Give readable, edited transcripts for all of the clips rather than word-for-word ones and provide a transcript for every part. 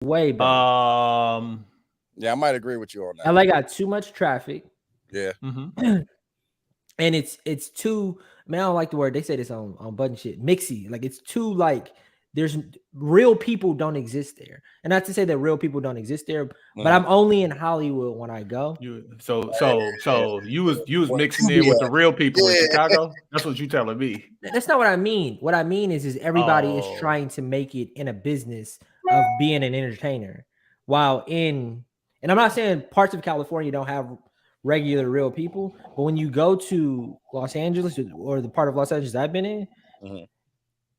way better. Yeah, I might agree with you on that. LA got too much traffic. Yeah. And it's too, man, I don't like the word, they say this on button shit, mixy. Like it's too like there's real people don't exist there. And not to say that real people don't exist there, but I'm only in Hollywood when I go. So you was Where mixing you in be with at? the real people in Yeah. Chicago? That's what you telling me. That's not what I mean. What I mean is everybody is trying to make it in a business of being an entertainer. While and I'm not saying parts of California don't have regular real people, but when you go to Los Angeles or the part of Los Angeles I've been in,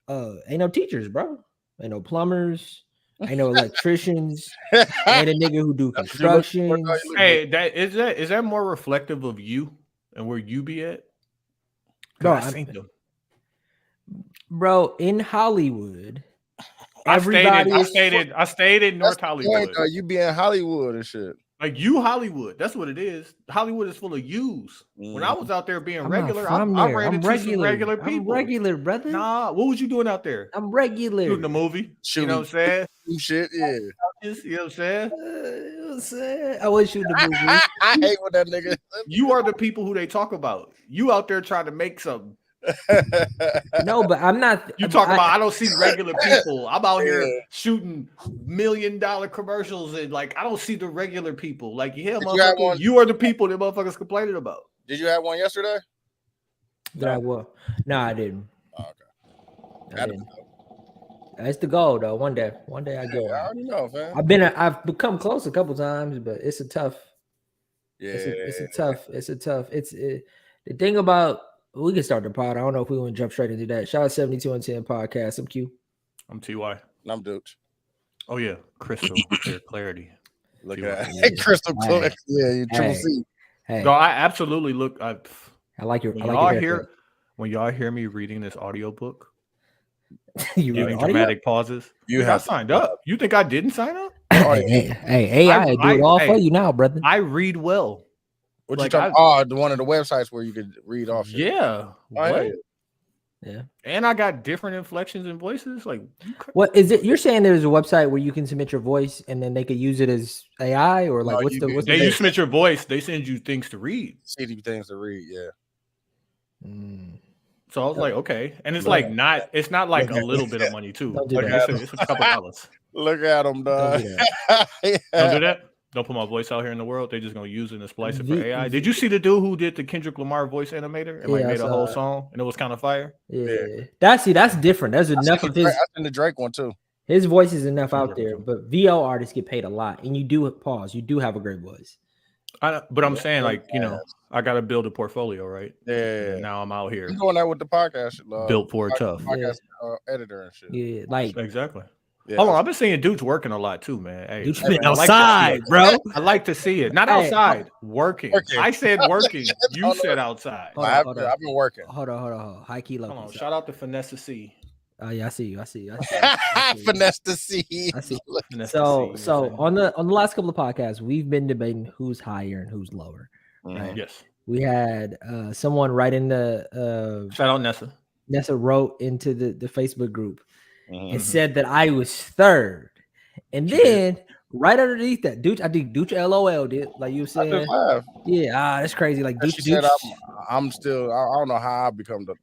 ain't no teachers, bro. Ain't no plumbers, ain't no electricians, ain't a nigga who do construction. Hey, is that more reflective of you and where you be at? Bro, I seen them. Bro, in Hollywood, I everybody stayed in North Hollywood. You be in Hollywood and shit. Like you Hollywood. That's what it is. Hollywood is full of yous. When I was out there being regular, I ran into some regular people. I'm regular, brother. Nah, what was you doing out there? I'm regular. Shooting a movie. You know what I'm saying? Shit, yeah. You know what I'm saying? You know what I'm saying? I was shooting a movie. I hate with that nigga. You are the people who they talk about. You out there trying to make something. No, but I'm not. You talking about I don't see regular people. I'm out here shooting $1 million commercials and like I don't see the regular people. Like motherfucker, you are the people that motherfuckers complaining about. Did you have one yesterday? Did I what? No, I didn't. Oh, okay. I didn't. That's the goal, though. One day I go. I already know, man. I've become close a couple times, but it's a tough. Yeah, The thing about. We can start the pod. I don't know if we want to jump straight into that. Shout out 72 and 10 podcast. I'm Q. I'm TY. And I'm Dooch. Oh yeah, crystal clear clarity. Look at that. Crystal clear. Yeah, you triple C. Hey. No, I absolutely look. I like your. When y'all hear me reading this audiobook, you giving dramatic pauses. You have signed up. You think I didn't sign up? Hey, AI do it all for you now, brother. I read well. What you talking? Oh, one of the websites where you could read off. Shit. Yeah. What? Yeah. And I got different inflections and voices. Like, what is it? You're saying there's a website where you can submit your voice and then they could use it as AI, or like what's the? You submit your voice. They send you things to read. Things to read. Yeah. So I was like, okay, and it's like not. It's not like a little bit of money too. It's a couple dollars. Look at them, dog. Don't do that. Don't put my voice out here in the world. They're just gonna use it and splice it for AI. Did you see the dude who did the Kendrick Lamar voice animator and made a whole song and it was kind of fire? Yeah. That's different. There's enough of his. I seen the Drake one too. His voice is enough out there, but VO artists get paid a lot, and you do have a great voice. But I'm saying, like, I got to build a portfolio, right? Yeah. And now I'm out here. You're doing that with the podcast. Built for tough. Podcast editor and shit. Yeah, like exactly. Yeah. Hold on, I've been seeing dudes working a lot too, man. Hey, dudes been outside, bro. I like to see it. Not outside, working. I said working. You said outside. I've been working. Hold on. High key, low. Hold on. Shout out to Finesse C. Oh yeah, I see you. Finesse the C. I see. So on the last couple of podcasts, we've been debating who's higher and who's lower. Right? Yes. We had someone write in the shout out Nessa. Nessa wrote into the Facebook group and said that I was third. And then right underneath that, Dooch, I think Dooch LOL did, like you were saying. Yeah, that's crazy. Like Dooch said I'm still, I don't know how I become the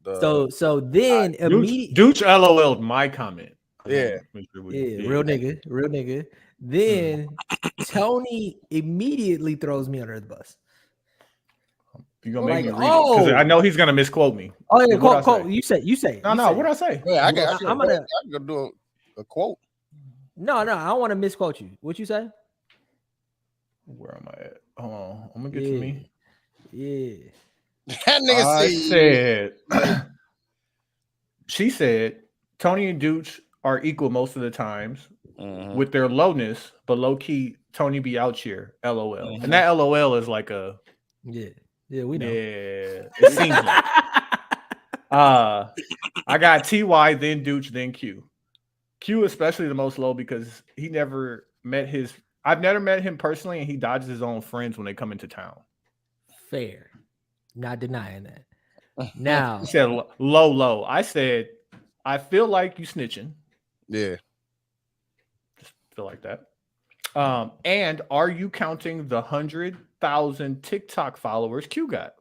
so then Dooch LOL'd my comment. Yeah. Real nigga. Then Tony immediately throws me under the bus. You gonna make me read it? Because I know he's gonna misquote me. Oh yeah, quote. You say. No. What I say? Yeah, I'm gonna do a quote. No. I don't want to misquote you. What you say? Where am I at? Hold on. I'm gonna get to me. Yeah. That nigga said. She said Tony and Dooch are equal most of the times with their lowness, but low key Tony be out here. LOL. And that LOL is like a Yeah, we know. Yeah, it seems like. I got TY, then Dooch, then Q. Q especially the most low because he never met I've never met him personally, and he dodges his own friends when they come into town. Fair. Not denying that. Now. He said low. I said, I feel like you snitching. Yeah. feel like that. And are you counting the 100,000 TikTok followers Q got?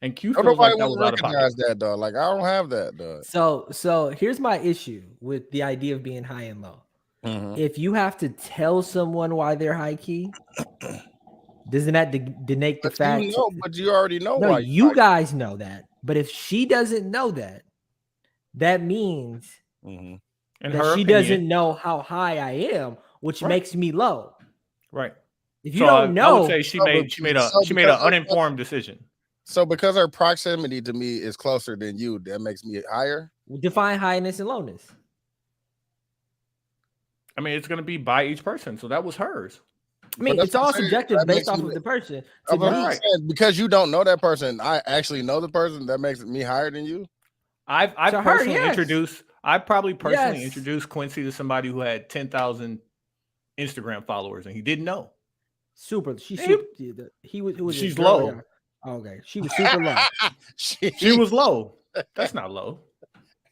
And Q feels Nobody like that was out of pocket. recognize that, dog. Like, I don't have that, dog. So here's my issue with the idea of being high and low. If you have to tell someone why they're high key, doesn't that denate the fact? But you already know no, why. You guys know that. But if she doesn't know that, that means that she doesn't know how high I am, which makes me low. Right. If you don't know, I would say she made an uninformed decision. So because her proximity to me is closer than you, that makes me higher. Define highness and lowness. I mean, it's going to be by each person. So that was hers. I mean, it's all subjective based off of the person. Because you don't know that person, I actually know the person. That makes me higher than you. I've personally introduced. I probably personally introduced Quincy to somebody who had 10,000 Instagram followers, and he didn't know. Super. She's low. Okay, she was super low. She was low. That's not low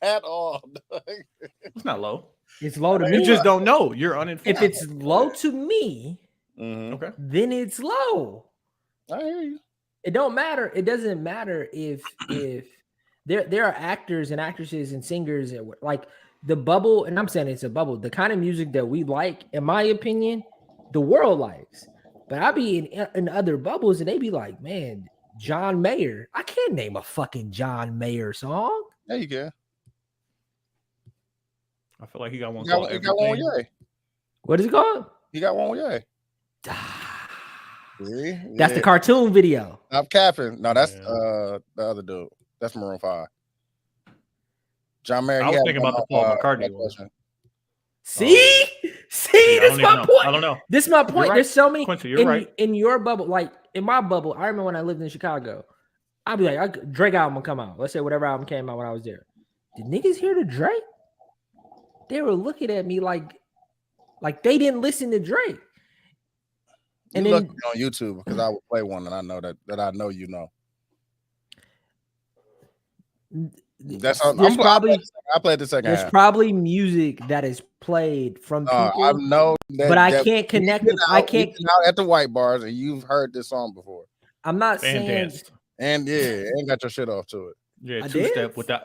at all. It's not low. It's low to me. You just don't know. You're uninformed. If it's low to me, okay, then it's low. I hear you. It don't matter. It doesn't matter if there are actors and actresses and singers and like the bubble. And I'm saying it's a bubble. The kind of music that we like, in my opinion, the world likes. But I be in other bubbles and they be like, man, John Mayer. I can't name a fucking John Mayer song. Yeah, you can. I feel like he got one. He got one with Ye. What is it called? He got one with Ye. That's the cartoon video. I'm capping. No, that's the other dude. That's Maroon 5. John Mayer. I was thinking about the Paul McCartney one. See, this is my point. I don't know. This is my point. Right. There's so many Quincy, you're right. In your bubble, like in my bubble. I remember when I lived in Chicago. I'd be like, Drake album will come out. Let's say whatever album came out when I was there. Did niggas hear the Drake? They were looking at me like they didn't listen to Drake. And you then look on YouTube because I would play one, and I know that I know you know. That's all. I played the second. There's probably music that is played from people. I know, but I can't connect. I can't out at the white bars, and you've heard this song before. I'm not saying. And and got your shit off to it. Yeah, two-step with the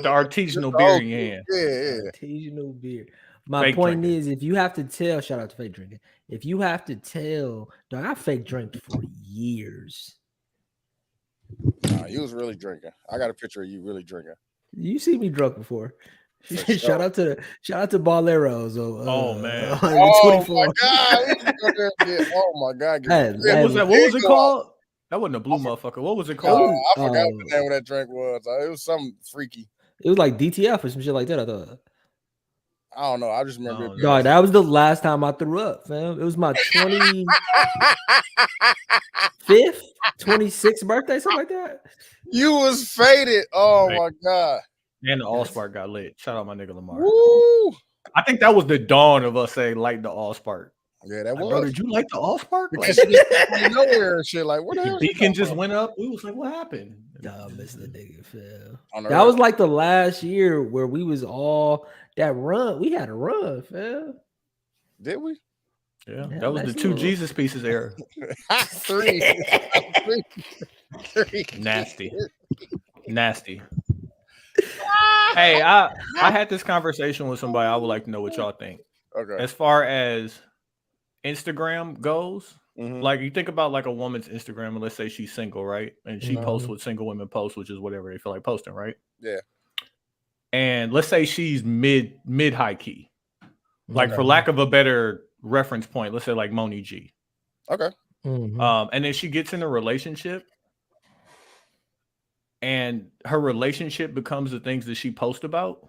artisanal beer in your hand. Yeah. Artisanal beer. My point is, if you have to tell, shout out to fake drinking. If you have to tell, dog, I fake drank for years. Nah, you was really drinking. I got a picture of you really drinking. You see me drunk before. Shout out to Balleros. Oh man. 24. My God. Oh my God. What was it called? That wasn't a blue motherfucker. What was it called? I forgot what the name of that drink was. It was something freaky. It was like DTF or some shit like that, I thought. I don't know. I just remember it. Dog, that was the last time I threw up, fam. It was my 25th, 26th birthday, something like that. You was faded. Oh my God. And the Allspark got lit. Shout out my nigga Lamar. Woo. I think that was the dawn of us saying like the Allspark. Yeah, that was. Bro, did you like the Allspark? Because like, nowhere and shit. Like, what the hell? Beacon just went up. We was like, what happened? Mr. Nigga, fam. That was like the last year where we was all that run. We had a run, fam. Did we? Yeah, that was the two Jesus pieces era. Three. Nasty. Hey, I had this conversation with somebody. I would like to know what y'all think. Okay. As far as Instagram goes, like you think about like a woman's Instagram, and let's say she's single, right? And she posts what single women post, which is whatever they feel like posting, right? Yeah. And let's say she's mid high key, like for lack of a better reference point, let's say like Moni G. Okay. And then she gets in a relationship, and her relationship becomes the things that she posts about.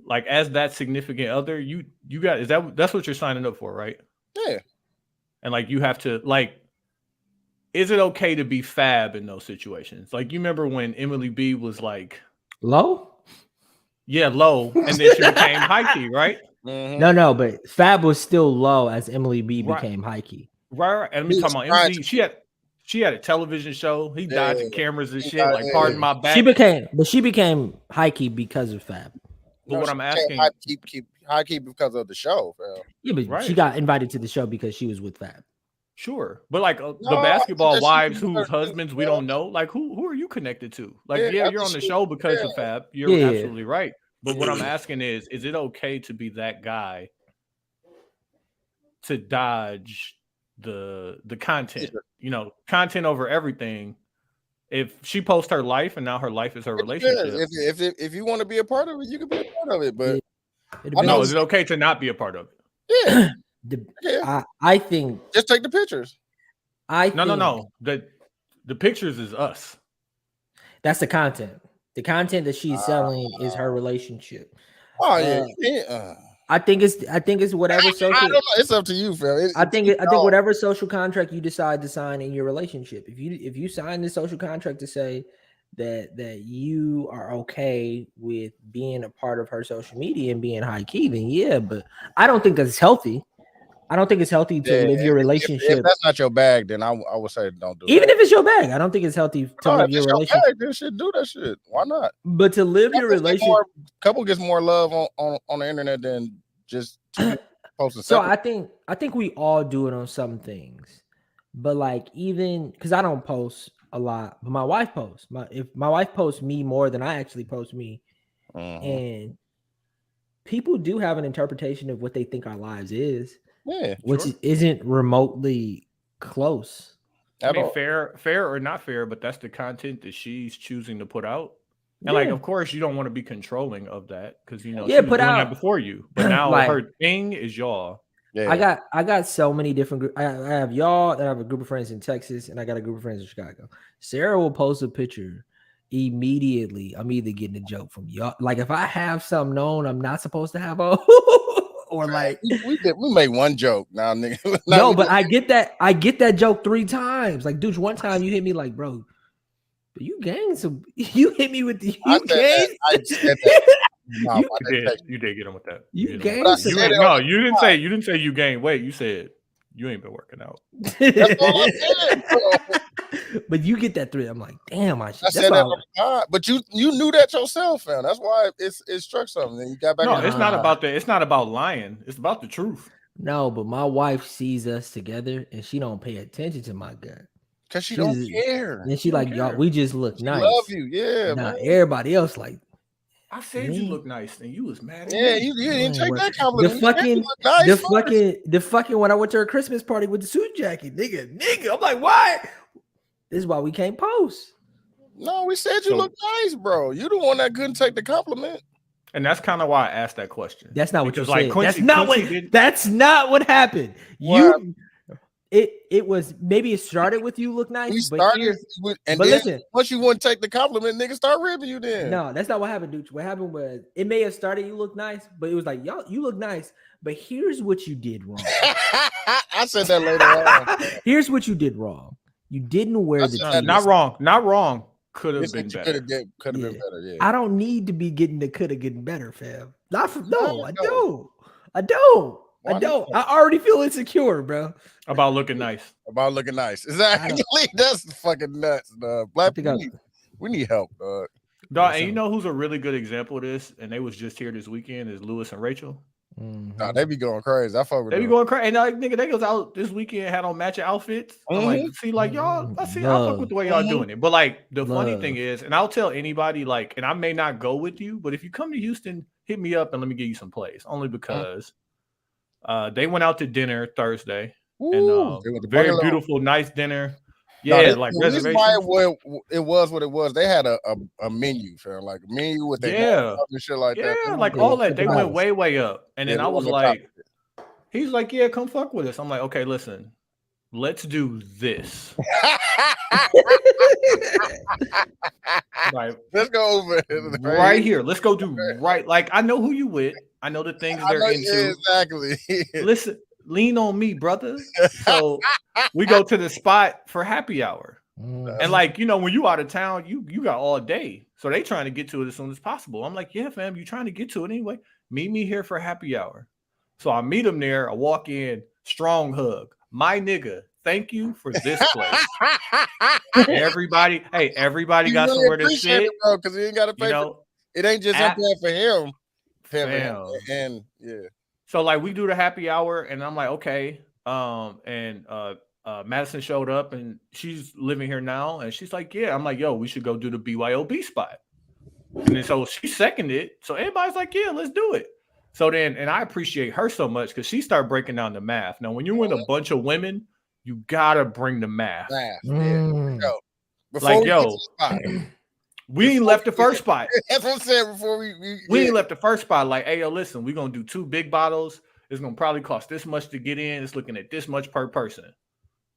Like as that significant other, you got that's what you're signing up for, right? Yeah. And like you have to like, is it okay to be fab in those situations? Like you remember when Emily B was like low? Yeah, low, and then she became high key, right? No, but fab was still low as Emily B became high key. Right. And I'm talking about Emily. She had a television show. He dodged the cameras and shit. Like, pardon my back. She became high key because of fab. But what I'm asking, high keep because of the show, fam. Yeah, but Right. she got invited to the show because she was with Fab. Sure, but like the basketball wives whose husbands we don't know, like who are you connected to? Like, yeah, you're on the show because of Fab. You're absolutely right. But what I'm asking is it okay to be that guy to dodge the content? You know, content over everything. If she posts her life and now her life is her relationship. If you want to be a part of it, you can be a part of it. But no, is it okay to not be a part of it? Yeah. I think just take the pictures. No. The pictures is us. That's the content. The content that she's selling is her relationship. Oh yeah. I think it's whatever social. I don't know. It's up to you, Phil. I think whatever social contract you decide to sign in your relationship. If you sign the social contract to say that you are okay with being a part of her social media and being high key, then yeah. But I don't think that's healthy. I don't think it's healthy to live your relationship. If that's not your bag, then I would say don't do it. Even if it's your bag, I don't think it's healthy to live your relationship. Bag, then shit, do that shit. Why not? But to live your relationship, couple gets more love on the internet than just posting. So I think we all do it on some things, but like even because I don't post a lot, but my wife posts. If my wife posts me more than I actually post me, and people do have an interpretation of what they think our lives is. Yeah, which isn't remotely close. I mean, fair or not fair, but that's the content that she's choosing to put out. And like, of course, you don't want to be controlling of that because she was doing that before you. But now like, her thing is y'all. Yeah. I got so many different. I have y'all, and I have a group of friends in Texas, and I got a group of friends in Chicago. Sarah will post a picture immediately. I'm either getting a joke from y'all. Like if I have something known I'm not supposed to have on. Or like we made one joke now, nigga. No, but I get that joke 3 times. Like, dude, one time you hit me like, bro, but you gang some. You hit me with the you gang. I said that. No, you did get him with that. You gang. You didn't say you gang. Wait, you said you ain't been working out. That's all I said, bro. But you get that 3. I'm like, damn, I said that. But you knew that yourself, fam. That's why it struck something. Then you got back. No, it's not about that. It's not about lying. It's about the truth. No, but my wife sees us together and she don't pay attention to my gut. Cause she don't care. And she like, y'all, we just look nice. Love you, yeah. Nah, everybody else like. I said you look nice, and you was mad. Yeah, you didn't take that compliment. The fucking when I went to her Christmas party with the suit jacket, nigga. I'm like, why? This is why we can't post. No, we said you look nice, bro. You the one that couldn't take the compliment. And that's kind of why I asked that question. That's not what you said. That's not what happened. It was maybe it started with you look nice. But listen, once you wouldn't take the compliment, niggas start ripping you then. No, that's not what happened, dude. What happened was it may have started you look nice, but it was like, y'all, you look nice. But here's what you did wrong. I said that later on. Here's what you did wrong. You didn't wear the not wrong. Could have been better. Could have been better. Yeah. I don't need to be getting better, fam. I don't. I already feel insecure, bro. About looking nice. Exactly. That's fucking nuts, dog. Black people, we need help, dog. Dog, and you know who's a really good example of this? And they was just here this weekend is Lewis and Rachel. Nah, they be going crazy. I fuck with them. They be going crazy. And like, nigga, they goes out this weekend, had on matching outfits. I'm like, see, like y'all, I fuck with the way y'all doing it. But like the funny thing is, and I'll tell anybody, like, and I may not go with you, but if you come to Houston, hit me up and let me give you some plays. Only because they went out to dinner Thursday. Ooh, and very beautiful, nice dinner. Yeah, like reservation. It was what it was. They had a menu, fam, like a menu with their and shit like that. Yeah, like all that. They went way up. And then I was like, he's like, yeah, come fuck with us. I'm like, okay, listen, let's do this. Like, let's go over right here. Let's go do right. Like, I know who you with. I know the things they're into. Exactly. Listen. Lean on me, brother. So we go to the spot for happy hour. And like, you know, when you out of town, you got all day. So they trying to get to it as soon as possible. I'm like, yeah, fam, you trying to get to it anyway. Meet me here for happy hour. So I meet them there. I walk in, strong hug. My nigga, thank you for this place. Everybody got somewhere to sit. Because he ain't got to pay. It ain't just up there for him. and yeah. So like we do the happy hour, and I'm like, okay. And Madison showed up, and she's living here now, and she's like, yeah. I'm like, yo, we should go do the BYOB spot. And then so she seconded. So everybody's like, yeah, let's do it. So then, and I appreciate her so much because she started breaking down the math. Now, when you're with a bunch of women, you gotta bring the math. Like, we ain't left the first spot. That's what I'm saying. Before we ain't left the first spot. Like, hey, yo, listen, we're gonna do 2 big bottles. It's gonna probably cost this much to get in. It's looking at this much per person.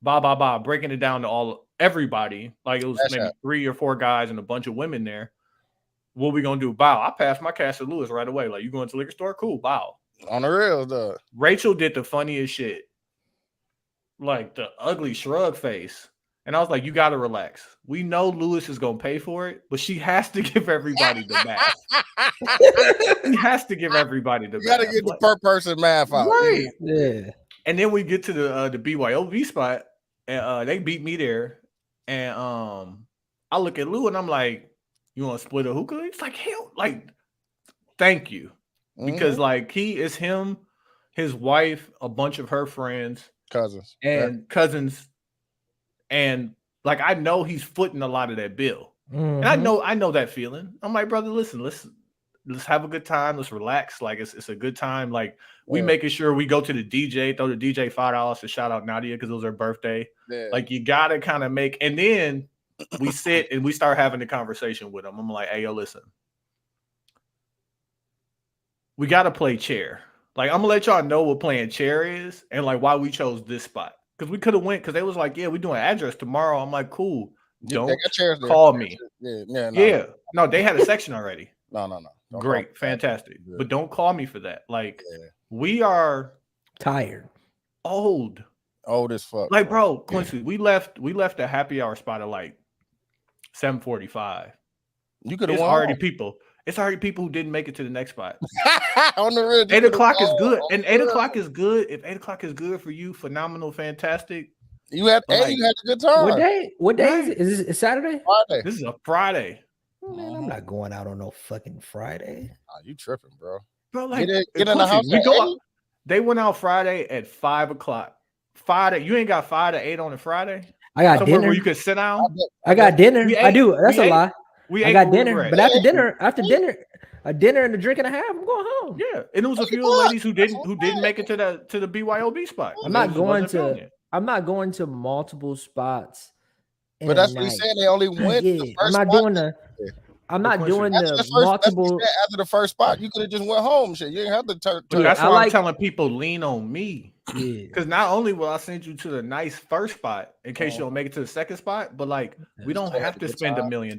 Breaking it down to everybody. Like it was maybe 3 or 4 guys and a bunch of women there. What we gonna do? Bow. I passed my cash to Lewis right away. Like, you going to the liquor store? Cool. Bow. On the real, though. Rachel did the funniest shit. Like the ugly shrug face. And I was like, you got to relax. We know Lewis is going to pay for it, but she has to give everybody the math. He has to give everybody the math. You got to get the per person math out. Right. Yeah. And then we get to the BYOB spot, and they beat me there. And I look at Lou, and I'm like, you want to split a hookah? He's like, hell, like, thank you. Because, like, he is him, his wife, a bunch of her friends. Cousins. And like, I know he's footing a lot of that bill. And I know that feeling. I'm like, brother, listen, let's have a good time. Let's relax. Like, it's a good time. Like, we making sure we go to the DJ, throw the DJ $5 to shout out Nadia because it was her birthday. Yeah. Like, you gotta kind of make, and then we sit and we start having the conversation with him. I'm like, hey, yo, listen. We gotta play chair. Like, I'm gonna let y'all know what playing chair is and like why we chose this spot. Because we could have went, because they was like, yeah, we're doing address tomorrow. I'm like, cool. Don't call me. No, they had a section already. No. Great, fantastic. But don't call me for that. Like, we are tired. Old as fuck. Like, bro, Quincy, we left the happy hour spot at like 7:45. You could have already people. It's already people who didn't make it to the next spot. On the real, 8 o'clock is good. And 8 o'clock is good. If 8 o'clock is good for you, phenomenal, fantastic. You had a good time. What day is it? Is it Saturday? Friday. This is a Friday. Man, I'm not going out on no fucking Friday. Oh, you tripping, bro. Bro, like, get in the house. They went out Friday at 5 o'clock. You ain't got 5 to 8 on a Friday? I got dinner where you could sit down. I got dinner. I do. That's a lie. I got dinner, but after dinner, a dinner and a drink and a half, I'm going home. Yeah, and it was a few ladies who didn't make it to the BYOB spot. I'm not going to multiple spots. But that's what he said. They only went. I'm not doing the multiple. After the first spot, you could have just went home. Shit, you didn't have to turn. That's why I'm telling people, lean on me. Yeah, because not only will I send you to the nice first spot in case you don't make it to the second spot, but like we don't have to spend $1 million.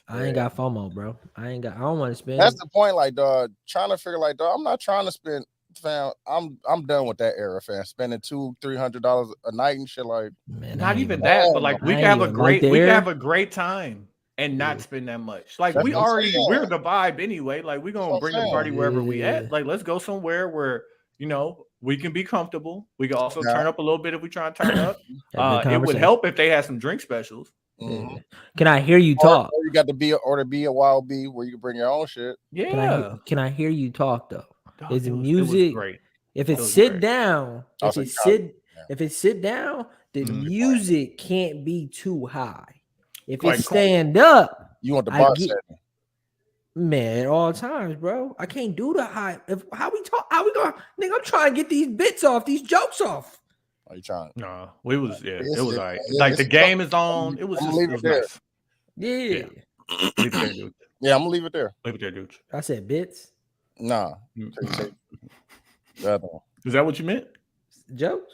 I ain't got FOMO, bro. I don't want to spend. That's the point, like, dog. Trying to figure, like, dog. I'm not trying to spend. Fam, I'm done with that era, fam. Spending $200-$300 a night and shit. Like, man, not even that, but like we can have a great time and not spend that much. Like, we're the vibe anyway. Like, we're gonna bring the party wherever we at. Like, let's go somewhere where we can be comfortable. We can also turn up a little bit if we try to turn up. It would help if they had some drink specials. Mm-hmm. Can I hear you talk? Or you got to be a wild bee where you can bring your own shit. Yeah. Can I hear you talk though? Is the music? It was great. If it sit down, if it sit down, the music can't be too high. If it stand up, you want the bar setting. Man, at all times, bro. I can't do the high. How we going? Nigga, I'm trying to get these bits off, these jokes off. Are you trying? No, it was all right. Like, the game is on. It was nice. Yeah. Leave it there, dude. Yeah, I'm gonna leave it there. Leave it there, dude. I said bits. Nah. Is that what you meant? Jokes?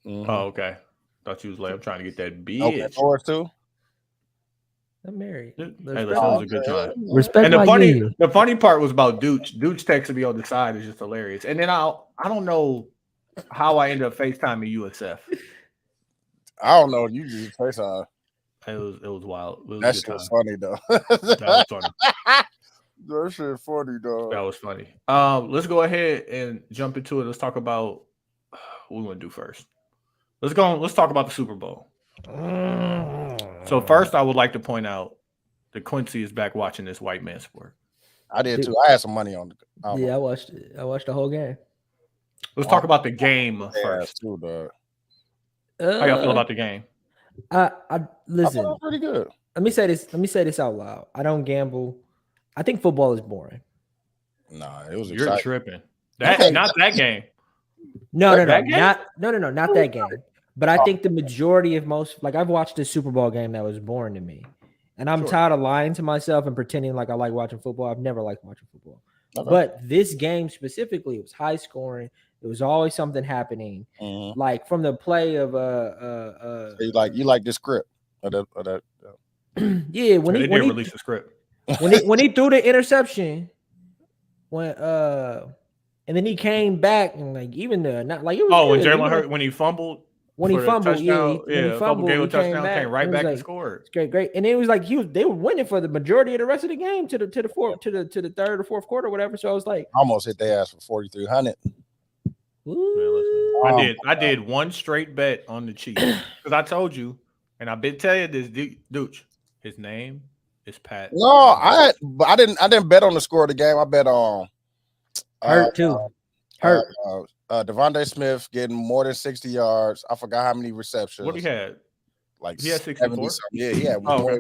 Mm-hmm. Oh, okay. Thought you was like, I'm trying to get that bitch. Okay, yours too. I'm married. Hey, that was a good time. Respect. And the funny part was about Dooch. Dooch texted me on the side. It's just hilarious. And then I don't know how I ended up FaceTiming USF. I don't know. You just FaceTime. It was wild. That shit was funny though. That was funny. That shit funny, dog. That was funny. Let's go ahead and jump into it. Let's talk about what we want to do first. Let's talk about the Super Bowl. So first, I would like to point out that Quincy is back watching this white man sport. I did Dude. too. I had some money on the. Yeah, I watched it. I watched the whole game. Let's talk about the game first. Too, dog. How y'all feel about the game? I I listen. thought it was pretty good. Let me say this out loud. I don't gamble. I think football is boring. Nah, it was You're exciting. tripping. That not that game. No, That game? not that game. But I think the majority of most, like I've watched a Super Bowl game that was boring to me, and I'm tired of lying to myself and pretending like I like watching football. I've never liked watching football, but this game specifically, it was high scoring. There was always something happening, like from the play of So you like the script of that. Yeah, when they he didn't release the script. when he threw the interception, and then he came back and like even the not like it was when good. Jalen Hurts when he fumbled. When he fumbled, fumbled, gave a touchdown, came right back and scored. Great. And it was like they were winning for the majority of the rest of the game to the third or fourth quarter, or whatever. So I was like, almost hit their ass for 4,300. I did one straight bet on the Chiefs because I told you, and I've been telling you this, Dooch. His name is Pat. No, I didn't bet on the score of the game. I bet on Hurt too. Hurt. Devontae Smith getting more than 60 yards. I forgot how many receptions. What he had? Like he had 64. Yeah, he had way more.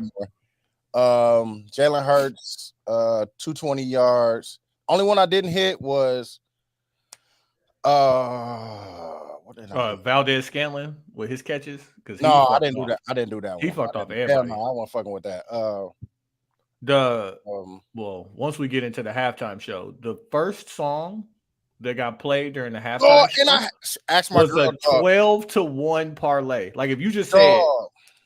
Jalen Hurts, 220 yards. Only one I didn't hit was what did Valdez Scantlin with his catches. No, I didn't do that. I didn't do that. He fucked off everybody. No, I wasn't fucking with that. Once we get into the halftime show, the first song that got played during the halftime show I asked my was girl, a 12-1 parlay. Like if you just said,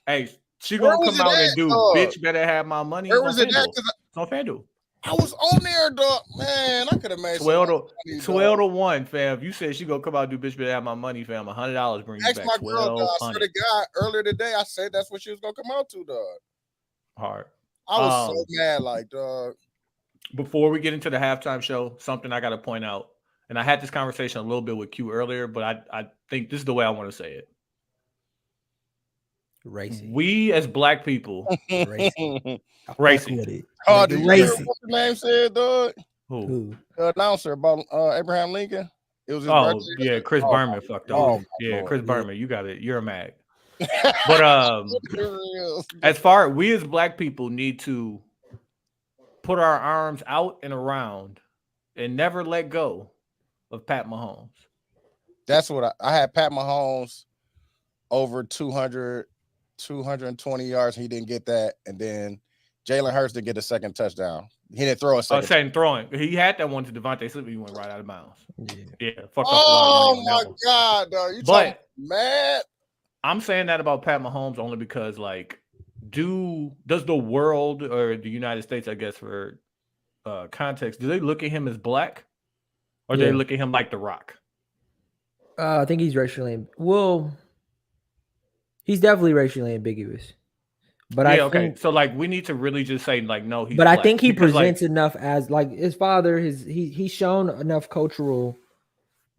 "Hey, she gonna come out and do, bitch, better have my money." Where was it at? It's on FanDuel. I was on there, dog. Man, I could have made 12-1, fam. You said she gonna come out and do, bitch, better have my money, fam. $100 brings you back my girl, dog. I swear to God, earlier today I said that's what she was gonna come out to, dog. Hard. I was so mad, like, dog. Before we get into the halftime show, something I got to point out, and I had this conversation a little bit with Q earlier, but I think this is the way I want to say it. Racing. We as black people, racing. Racing. What the name said, dog? Who? The announcer about Abraham Lincoln. It was his birthday. Chris Berman fucked up. Chris Berman, you got it. You're a mag. But as far as we as black people need to put our arms out and around and never let go of Pat Mahomes. That's what I had. Pat Mahomes over 220 yards. He didn't get that, and then Jalen Hurts didn't get a second touchdown. He didn't throw a second. Second throwing. He had that one to Devontae Smith. He went right out of bounds. Yeah. Fucked up. Oh my God, dog. You talking mad? I'm saying that about Pat Mahomes only because, like, does the world or the United States, I guess, for context, do they look at him as black, or do they look at him like The Rock? I think he's racially he's definitely racially ambiguous. But so like we need to really just say like no, he's. But black. I think he presents enough as like his father. He's shown enough cultural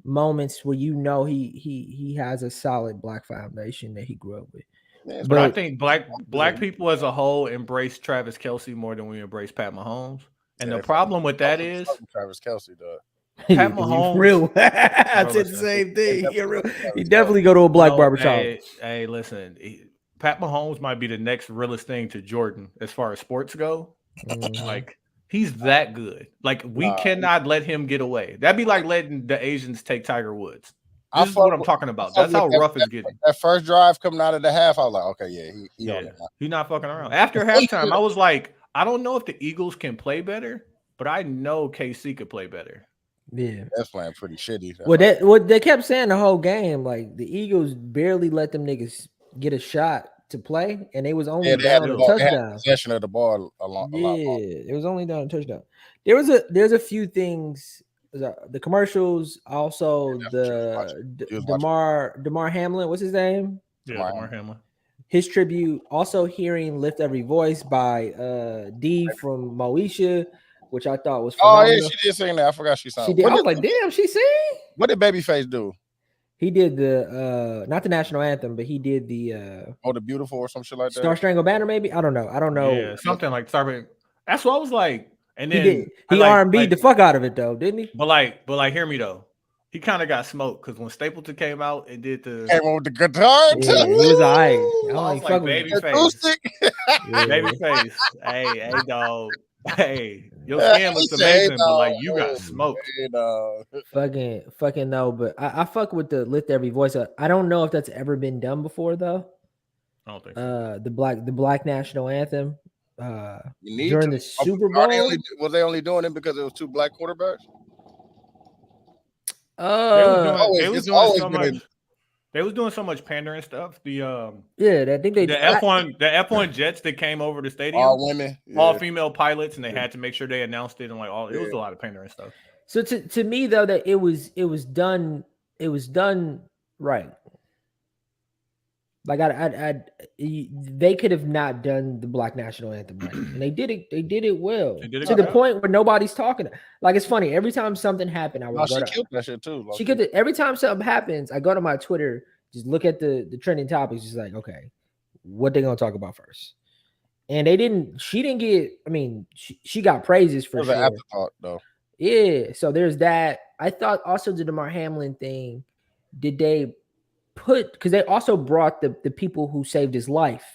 moments where he has a solid black foundation that he grew up with. Yeah, but I think black people as a whole embrace Travis Kelce more than we embrace Pat Mahomes. And the problem with that is Travis Kelce, dog. Pat Mahomes, real. I said the same thing. He definitely go to a black barbershop. Hey, listen. Pat Mahomes might be the next realest thing to Jordan as far as sports go. Like he's that good. Like we cannot let him get away. That'd be like letting the Asians take Tiger Woods. This is what I'm talking about. That's how rough it's getting. That first drive coming out of the half, I was like, okay, he's not fucking around. After halftime, I was like, I don't know if the Eagles can play better, but I know KC could play better. Yeah, that's playing pretty shitty. What they kept saying the whole game, like the Eagles barely let them niggas get a shot to play, and they was only down a touchdown. Possession of the ball a lot. It was only down a touchdown. There's a few things. The commercials, also Damar Hamlin. What's his name? Yeah, Damar Hamlin. His tribute. Also hearing "Lift Every Voice" by D from Moesha, which I thought was phenomenal. Oh yeah, she did sing that. I forgot she sang. She did. I was like, damn, she sang. What did Babyface do? He did the not the national anthem, but he did the the Beautiful or some shit like that. Star Spangled Banner, maybe. I don't know. Yeah, something like Star. That's what I was like. And He then did. He like, R&B'd the fuck out of it though, didn't he? But hear me though. He kind of got smoked because when Stapleton came out and did the Came on with the guitar. Yeah, he was alright. I was like, Babyface. Babyface. Hey, dog. Hey, your skin looks amazing, but like you got smoked. Fucking no, but I fuck with the lift every voice. I don't know if that's ever been done before though. I don't think so. The black national anthem. You during the Super Bowl. Was they only doing it because it was two black quarterbacks? They was doing so much pandering stuff. I think the F1 jets that came over the stadium, all women, all female pilots, and they had to make sure they announced it and like all. It was a lot of pandering stuff. So to me though, that it was done right. Like they could have not done the Black National Anthem right, and they did it. They did it well to the point where nobody's talking. Like it's funny every time something happened, she killed that shit too. She could. Every time something happens, I go to my Twitter, just look at the trending topics. Just like, okay, what they gonna talk about first? And they didn't. She didn't get. I mean, she got praises for sure. Afterthought though. Yeah. So there's that. I thought also the Damar Hamlin thing. Did they because they also brought the people who saved his life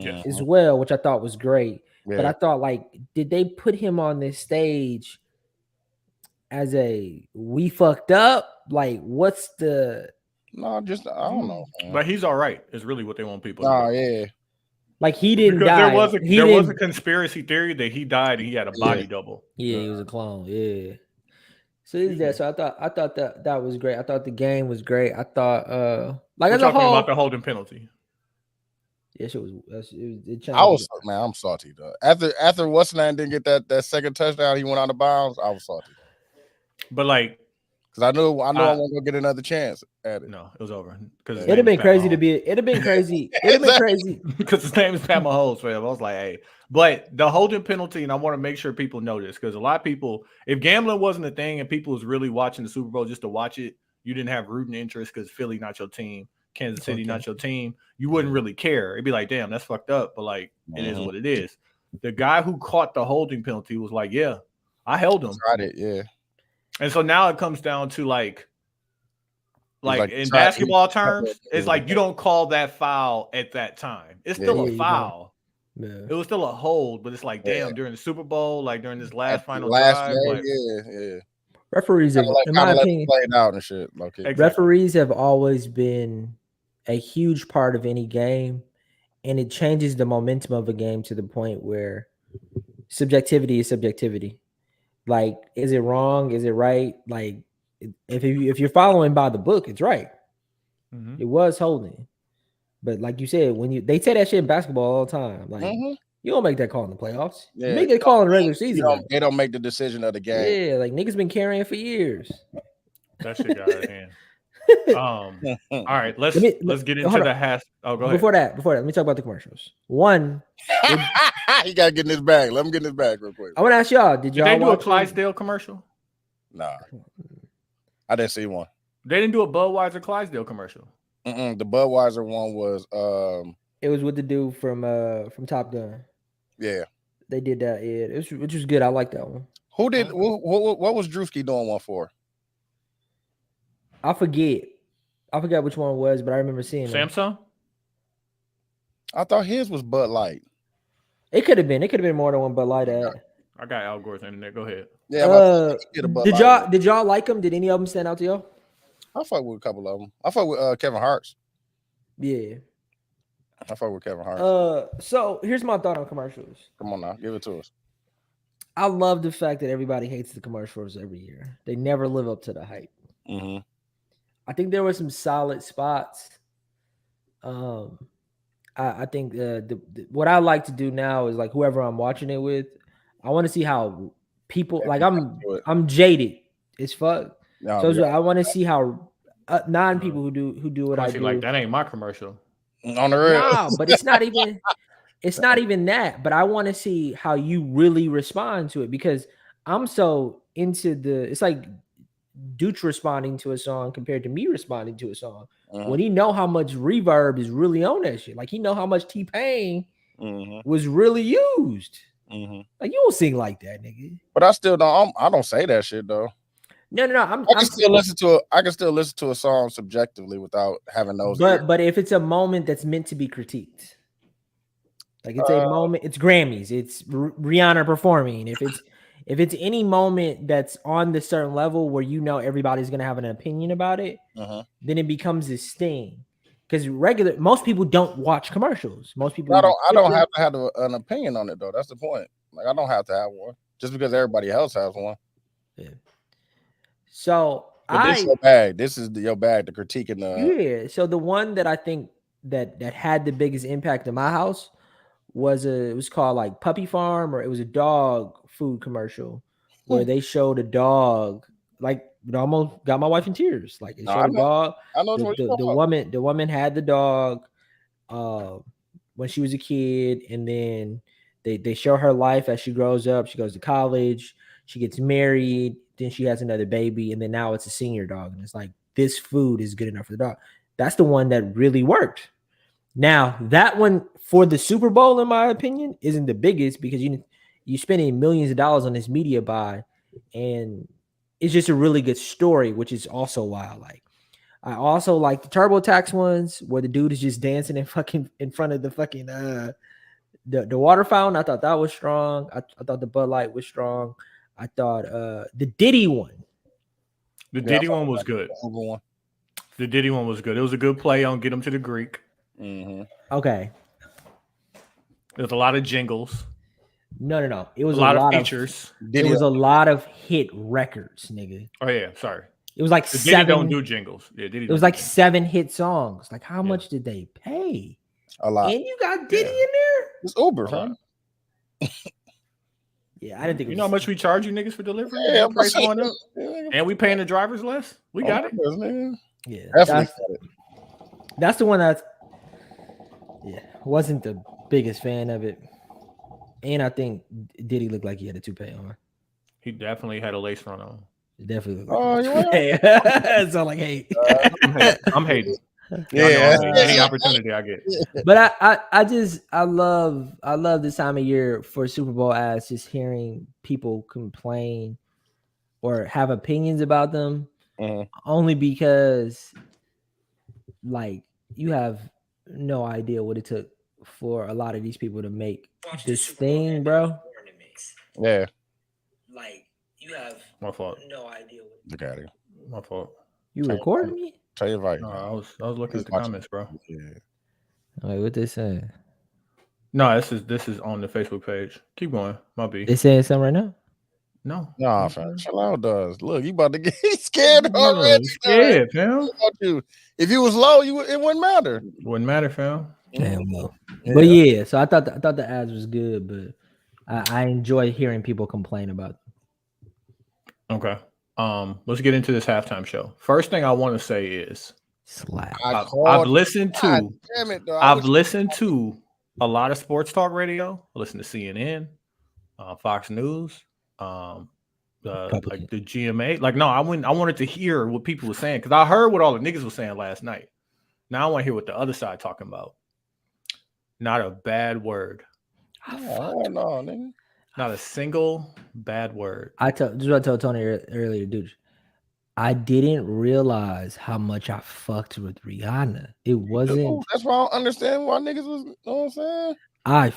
as well, which I thought was great. Yeah. But I thought, like, did they put him on this stage as a we fucked up? Like, what's the I don't know. Man. But he's all right, is really what they want people to do. Yeah. Like he didn't die. There was a conspiracy theory that he died and he had a body double. Yeah, he was a clone. Yeah. So is that? So I thought that was great. I thought the game was great. I thought like as a whole about the holding penalty. Yes, it was. I'm salty though. After what's name didn't get that second touchdown, he went out of bounds. I was salty. But like, because I knew I wasn't gonna get another chance at it. No, it was over. Because it'd have been crazy to be. It'd have been crazy. It'd have been crazy because his name is Pat Mahomes. I was like, hey. But the holding penalty, and I want to make sure people know this because a lot of people, if gambling wasn't a thing and people was really watching the Super Bowl just to watch it, you didn't have rooting interest because Philly not your team, Kansas City not your team, you wouldn't really care. It'd be like, damn, that's fucked up, but like it is what it is. The guy who caught the holding penalty was like, yeah, I held him. Tried it, yeah. And so now it comes down to like in basketball terms, it's like you don't call that foul at that time. It's still a foul. Yeah. It was still a hold, but it's like, damn, during the Super Bowl, like during this final drive. Referees have, in my opinion, played out and shit. Exactly. Referees have always been a huge part of any game, and it changes the momentum of a game to the point where subjectivity is subjectivity. Like, is it wrong? Is it right? Like, if you're following by the book, it's right. Mm-hmm. It was holding. But like you said, they say that shit in basketball all the time. Like you don't make that call in the playoffs. Yeah. You make that call in the regular season. They don't make the decision of the game. Yeah, like niggas been carrying for years. That shit got out of hand. All right, let's get into the hash. Oh, go ahead. Before that, let me talk about the commercials. One, he gotta get in his bag. Let him get in his bag real quick. I want to ask y'all: Did they do a Clydesdale commercial? Nah, I didn't see one. They didn't do a Budweiser Clydesdale commercial. The Budweiser one was it was with the dude from Top Gun. Yeah, they did that. Yeah, which was good. I like that one. Who did what was Drewski doing one for? I forget which one it was, but I remember seeing Samsung. I thought his was Bud Light. It could have been more than one Bud Light ad. I got Al Gore's internet. Go ahead. Yeah. Did y'all like them? Did any of them stand out to y'all? I fuck with a couple of them. I fuck with Kevin Hart's. Yeah. I fuck with Kevin Hart. So here's my thought on commercials. Come on now, give it to us. I love the fact that everybody hates the commercials every year. They never live up to the hype. Mm-hmm. I think there were some solid spots. I think what I like to do now is like whoever I'm watching it with, I want to see how people like I'm jaded as fuck. No, so I want to see how non-people who do what I do. Like that ain't my commercial. On the real. No, but it's not even that. But I want to see how you really respond to it because I'm so into it's like Dooch responding to a song compared to me responding to a song. When he know how much reverb is really on that shit. Like he know how much T-Pain was really used. Like, you don't sing like that, nigga. But I still don't. I don't say that shit though. No. I can still listen to a song subjectively without having those. But if it's a moment that's meant to be critiqued, like it's a moment, it's Grammys, it's Rihanna performing. If it's any moment that's on the certain level where you know everybody's gonna have an opinion about it, then it becomes this thing. Because most people don't watch commercials. Most people. I don't have to have an opinion on it though. That's the point. Like I don't have to have one just because everybody else has one. Yeah. So this is your bag. This is your bag to critiquing the. Yeah. So the one that I think that had the biggest impact in my house was it was called like Puppy Farm, or it was a dog food commercial where they showed a dog. Like, it almost got my wife in tears. Like, it showed a dog. I know the woman had the dog when she was a kid, and then they show her life as she grows up. She goes to college, she gets married, then she has another baby, and then now it's a senior dog. And it's like, this food is good enough for the dog. That's the one that really worked. Now, that one for the Super Bowl, in my opinion, isn't the biggest, because you're spending millions of dollars on this media buy, and it's just a really good story, which is also why I like. I also like the TurboTax ones where the dude is just dancing in front of the fucking the water fountain. I thought that was strong. I thought the Bud Light was strong. I thought the Diddy one. The Diddy one was good. The Diddy one was good. It was a good play on Get Him to the Greek. Okay. There's a lot of jingles. No. It was a lot of features. It was a lot of hit records, nigga. Oh yeah, sorry. It was like Diddy don't do jingles. Yeah, Diddy. It was like 7 hit songs. Like, how much did they pay? A lot. And you got Diddy in there? It's Uber, huh? Yeah, I didn't think. You know how much we charge you niggas for delivery? Yeah, price going up, and we paying the drivers less. We got it. Yeah, definitely. That's the one that. Yeah, wasn't the biggest fan of it, and I think Diddy looked like he had a toupee on. He definitely had a lace front on. It definitely looked like it sounds like hate. I'm hating. Yeah, any opportunity I get. But I love this time of year for Super Bowl ads, just hearing people complain or have opinions about them, only because, like, you have no idea what it took for a lot of these people to make this thing, bro. Yeah. Like, you have my fault. No idea what. Look at it. My fault. You recording me? Tell you right. No, I was looking at the comments, bro. Yeah. Wait, what they saying? No, this is on the Facebook page. Keep going. My B. They saying something right now? No. Nah, fam. Chill out, does. Look, you about to get scared already. Scared, fam. If you was low, it wouldn't matter. Wouldn't matter, fam. Damn low. Yeah. But yeah, so I thought the ads was good, but I enjoy hearing people complain about them. Okay. Let's get into this halftime show. First thing I want to say is slap. I've listened to listened to a lot of sports talk radio. I listened to CNN, Fox News, like the GMA. Like, no, I wanted to hear what people were saying, because I heard what all the niggas were saying last night. Now I want to hear what the other side talking about. Not a bad word. Oh, no, nigga. Not a single bad word. This is what I told Tony earlier, dude. I didn't realize how much I fucked with Rihanna. It wasn't. That's why I don't understand why niggas was. You know what I'm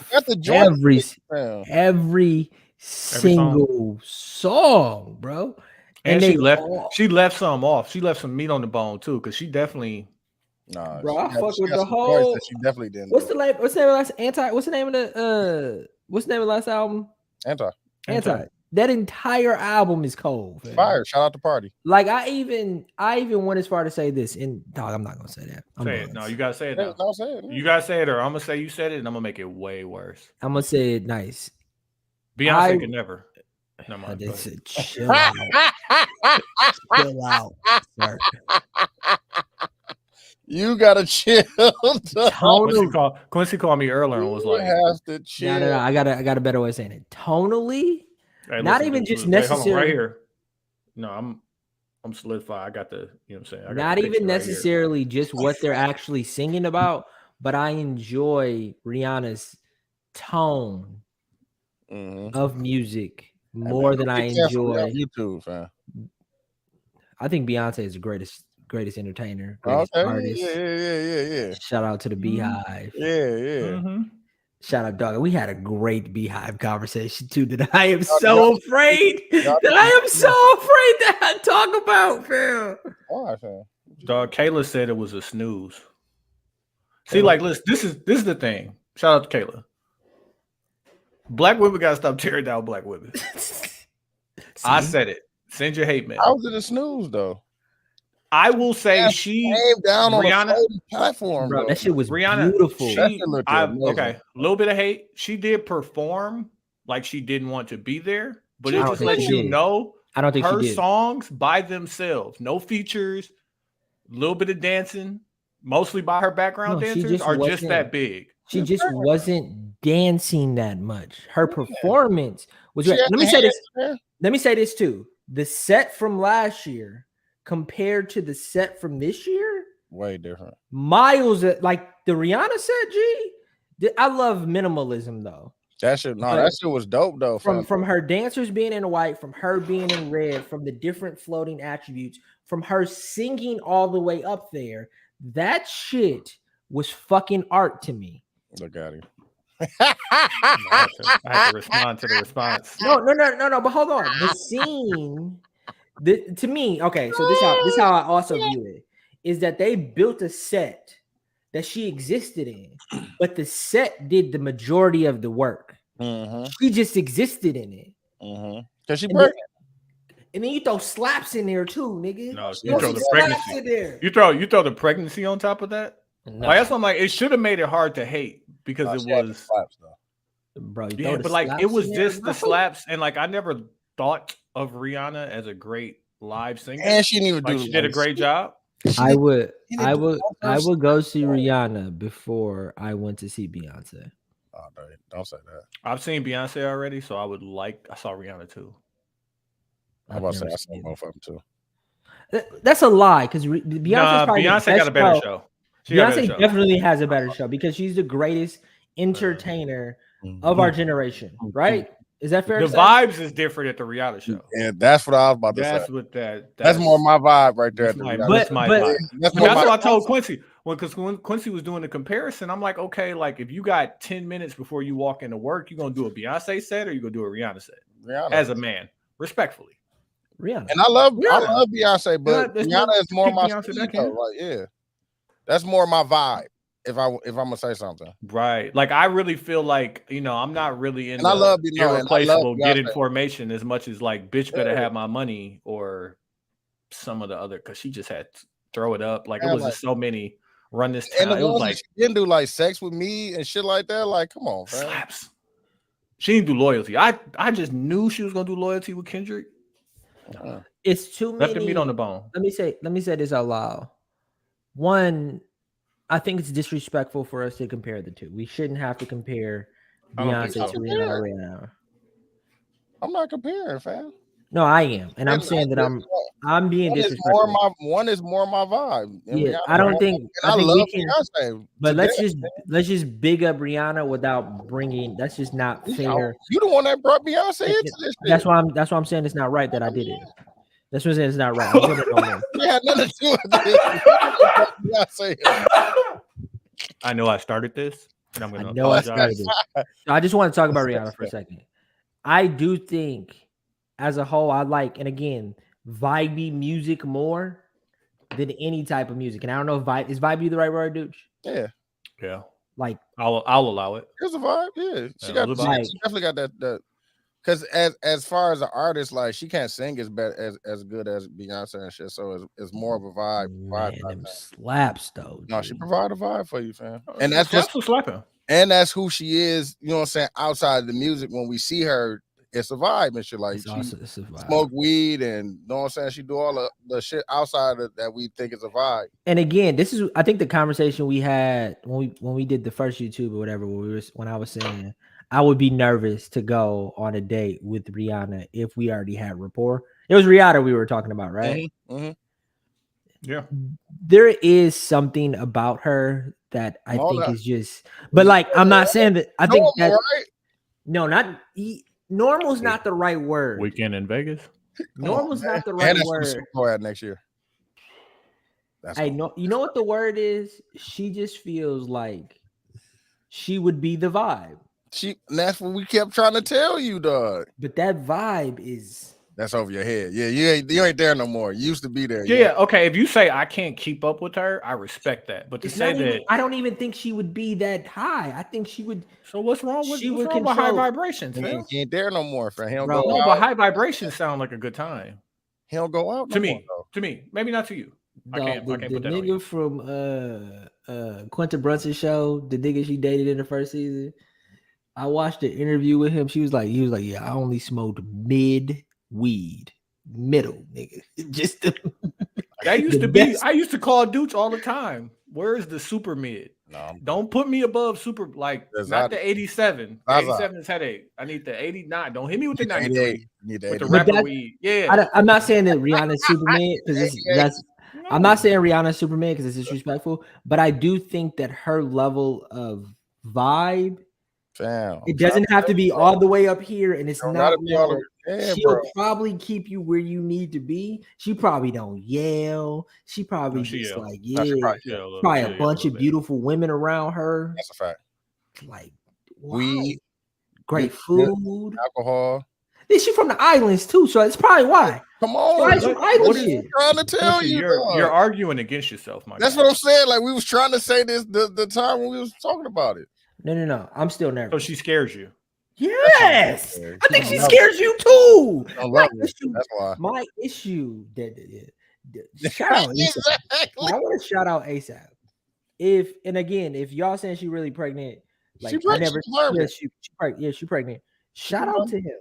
saying? Every single song, bro. And she left some off. She left some meat on the bone too, because she definitely. Nah, bro, I fuck with the whole. She definitely didn't. What's the name of the last album? Anti. That entire album is cold. Man. Fire! Shout out to Party. Like, I even went as far to say this. And dog, I'm not gonna say that. Say it. No, you gotta say it. No, say it. You gotta say it, or I'm gonna say you said it, and I'm gonna make it way worse. I'm gonna say it nice. Beyonce could never. No mind. Chill out. Chill out, sir. You gotta chill. Quincy called me earlier and was like, "You have to chill." No. I got a better way of saying it. Tonally, hey, not even just necessarily. Right here. No, I'm solidified. I got the. You know what I'm saying. Not even necessarily just what they're actually singing about, but I enjoy Rihanna's tone of music more than I enjoy YouTube, fam. I think Beyonce is the greatest entertainer, greatest artist. Yeah. Shout out to the Beehive. Yeah. Shout out, dog. We had a great Beehive conversation too. That I am so afraid. That I am so afraid to talk about, fam. Why, fam? Dog, Kayla said it was a snooze. See, like, listen, this is the thing. Shout out to Kayla. Black women gotta stop tearing down black women. I said it. Send your hate mail. How was it a snooze though? I will say she came down Rihanna, on a platform, bro. That shit was Rihanna, beautiful. Okay, a little bit of hate. She did perform like she didn't want to be there, but it just lets you know. I don't think her she did. songs by themselves, no features, a little bit of dancing, mostly by her background dancers, are just that big. She just wasn't dancing that much. Her performance was great. Let me say this. Let me say this too. The set from last year compared to the set from this year, way different. Miles, like the Rihanna set. I love minimalism though. That shit was dope though. From her dancers being in white, from her being in red, from the different floating attributes, from her singing all the way up there. That shit was fucking art to me. Look at him. I have to respond to the response. No. But hold on. The scene, to me, okay. So this how I also view it is that they built a set that she existed in, but the set did the majority of the work. She just existed in it. Because she pregnant. And then you throw slaps in there too, nigga. No, you throw the pregnancy in there. You throw the pregnancy on top of that. No. Like, that's what I'm like. It should have made it hard to hate because it was slaps though. Bro, but like it was just the slaps, and like I never thought of Rihanna as a great live singer, and she didn't even do. She did a great job. I would go see Rihanna before I went to see Beyonce. Oh, don't say that. I've seen Beyonce already, so I saw Rihanna too. I'm about to say I saw both of them too. That's a lie because Beyonce got a better show. Beyonce definitely has a better show because she's the greatest entertainer of our generation, right? Is that fair? The vibes is different at the Rihanna show. Yeah, that's what I was about to say. That's more my vibe right there. That's my vibe. That's what I told Quincy. Because when Quincy was doing the comparison, I'm like, okay, like if you got 10 minutes before you walk into work, you gonna do a Beyonce set or you gonna do a Rihanna set? Rihanna. As a man, respectfully. Rihanna. And I love Beyonce, but Rihanna is more my that's more my vibe. If I'm gonna say something, right? Like I really feel like I'm not really in. And I love irreplaceable getting formation as much as like bitch better have my money or some of the other because she just had to throw it up. Like it was just so many run this town. And it was like she didn't do like sex with me and shit like that. Like come on, man. Slaps. She didn't do loyalty. I just knew she was gonna do loyalty with Kendrick. It's too many. Left the meat on the bone. Let me say this out loud. One. I think it's disrespectful for us to compare the two. We shouldn't have to compare Beyonce to Rihanna. I'm not comparing, fam. No, I am, and I'm saying that I'm being disrespectful. One is more my vibe. Yeah, I don't think. I think love we can. Beyonce. But let's just big up Rihanna without bringing. That's just not fair. You the one that brought Beyonce into this. That's why I'm saying it's not right that I did it. That's what I'm saying. It's not right. Yeah, nothing to do with this. I know I started this, and I'm going to apologize. I just want to talk about Rihanna for a second. I do think, as a whole, I like, and again, vibey music more than any type of music. And I don't know if is vibey the right word, dude? Yeah. Like I'll allow it. It's a vibe. Yeah, she definitely got that. Because as far as an artist, like she can't sing as good as Beyonce and shit, so it's more of a vibe. Man, them slaps though. No, she provide a vibe for you, fam. And that's just slapping. And that's who she is. You know what I'm saying? Outside of the music, when we see her, it's a vibe and shit. Like it's a vibe. Smoke weed and you know what I'm saying. She do all the shit outside of that we think is a vibe. And again, this is I think the conversation we had when we did the first YouTube or whatever. When I was saying. I would be nervous to go on a date with Rihanna if we already had rapport. It was Rihanna we were talking about, right? Mm-hmm. Yeah. There is something about her that I think is just, but like, I'm not saying that. I think that, right? No, not normal's not the right word. Weekend in Vegas. Normal's not the right word. Next year. I know. You know what the word is? She just feels like she would be the vibe. That's what we kept trying to tell you, dog. But that vibe is. That's over your head. Yeah, you ain't there no more. You used to be there. Yeah, okay. If you say I can't keep up with her, I respect that. But to say that I don't even think she would be that high. I think she would. So what's wrong with high vibrations? He ain't there no more, friend. He don't go out. But high vibrations sound like a good time. He don't go out to me. To me, maybe not to you. I can't put that on you. The nigga from Quentin Brunson show, the nigga she dated in the first season. I watched the interview with him. He was like, yeah, I only smoked mid weed, middle, nigga. Just that used to be. I used to call Dooch all the time. Where is the super mid? No, don't put me above super. Like not the 87. 87 is headache. I need the 89. Don't hit me with the 98. With the rapper weed. Yeah. I'm not saying that Rihanna's super mid because that's. No. I'm not saying Rihanna's super mid because it's disrespectful, but I do think that her level of vibe. It doesn't have to be all the way up here, and it's not. She'll probably keep you where you need to be. She probably don't yell. She probably just like probably a bunch of beautiful women around her. That's a fact. Like weed, great food, alcohol. She from the islands too, so it's probably why. Come on, what are you trying to tell you? You're arguing against yourself, Mike. That's what I'm saying. Like we was trying to say this the time when we was talking about it. No. I'm still nervous. So she scares you. Yes, I think she scares you too. That's why. My issue. Shout out ASAP. I want to shout out ASAP. If y'all saying she really pregnant, like she's pregnant. Shout out to him.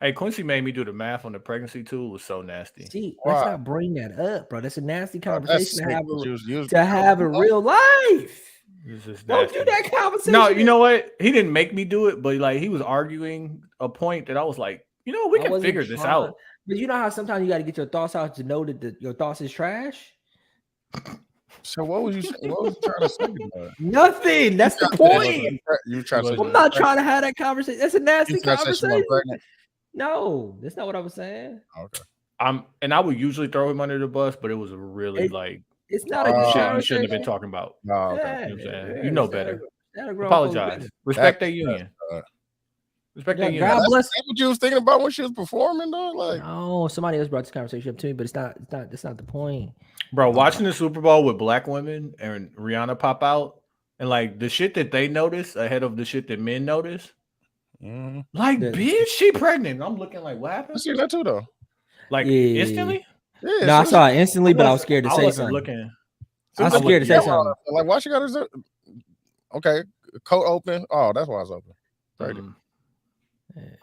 Hey, Quincy made me do the math on the pregnancy tool. It was so nasty. See, let's not bring that up, bro. That's a nasty conversation to have in real life. Don't do that conversation. No, you know what? He didn't make me do it, but like he was arguing a point that I was like, we can figure this out. But you know how sometimes you got to get your thoughts out to know that your thoughts is trash. So what was you trying to say? Nothing. That's the point. I'm not trying to have that conversation. That's a nasty conversation. No, that's not what I was saying. Okay. And I would usually throw him under the bus, but it was really it's not a shit you shouldn't have been talking about. No, okay. You know better. Apologize. Respect that union. Respect that union. God bless. That's what you was thinking about when she was performing, though. Like, no, somebody else brought this conversation up to me, but that's not the point. Bro, watching the Super Bowl with black women and Rihanna pop out, and like the shit that they notice ahead of the shit that men notice. Like, bitch, she pregnant. I'm looking like, what happened? I see that too, though. Like instantly. Yeah, no, I saw it instantly, but I was scared to say something. I was scared to say something. Like, why she got her? Okay, coat open. Oh, that's why it's open. Right.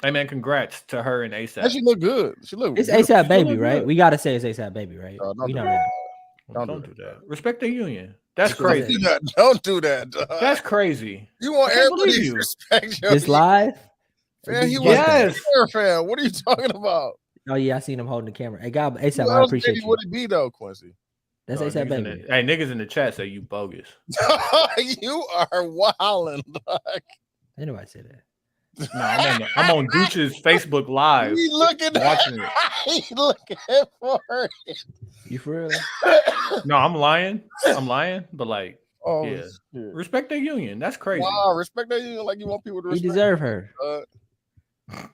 Hey man, congrats to her and ASAP. And she look good. She look. It's ASAP Baby, right? Good. We gotta say it's ASAP Baby, right? Don't do that. Don't do that. Respect the union. That's crazy. Don't do that. That's crazy. You want everybody to respect you. This live? Man, he was there, fam. What are you talking about? Oh yeah, I seen him holding the camera. Hey, God, ASAP, I appreciate you. Would it be though, Quincy? That's ASAP Baby. Hey, niggas in the chat say you bogus. You are wilding, dog. Ain't nobody say that. No, I'm on Dooch's Facebook Live. He looking watching it. He looking for it. You for real? No, I'm lying. But like, yeah. Shit. Respect their union. That's crazy. Wow, respect their union like you want people to respect. He deserve her.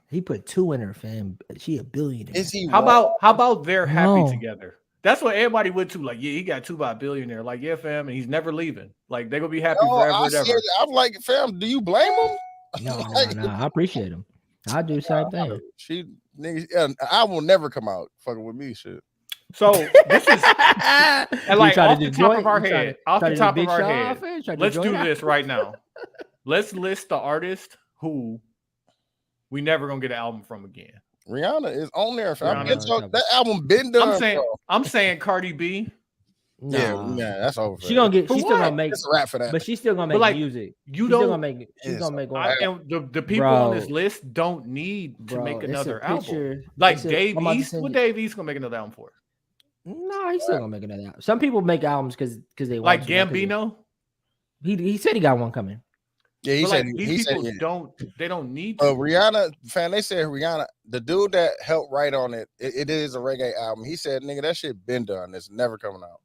He put 2 in her, fam. She a billionaire. Is he? How about they're happy together? That's what everybody went to. Like, yeah, he got 2 by a billionaire. Like, yeah, fam, and he's never leaving. Like, they're gonna be happy forever and ever. I'm like, fam, do you blame him? No, I appreciate him. I do the same thing. I will never come out fucking with me, shit. So this is and like off the top of our head, let's do this right now. Let's list the artist who we never gonna get an album from again. Rihanna is on there. That album been done. I'm saying Cardi B. No. Yeah, that's over. She's still gonna make it's a rap for that. But she's still gonna make music. She's gonna make and the people on this list don't need to make another album. Like Dave East, what Dave East gonna make another album for? No, he's still gonna make another album. Some people make albums because they like Gambino. He said he got one coming. Yeah, he but said like, he these said people don't need to. Rihanna fan, they said Rihanna, the dude that helped write on it, it is a reggae album. He said, nigga, that shit been done. It's never coming out.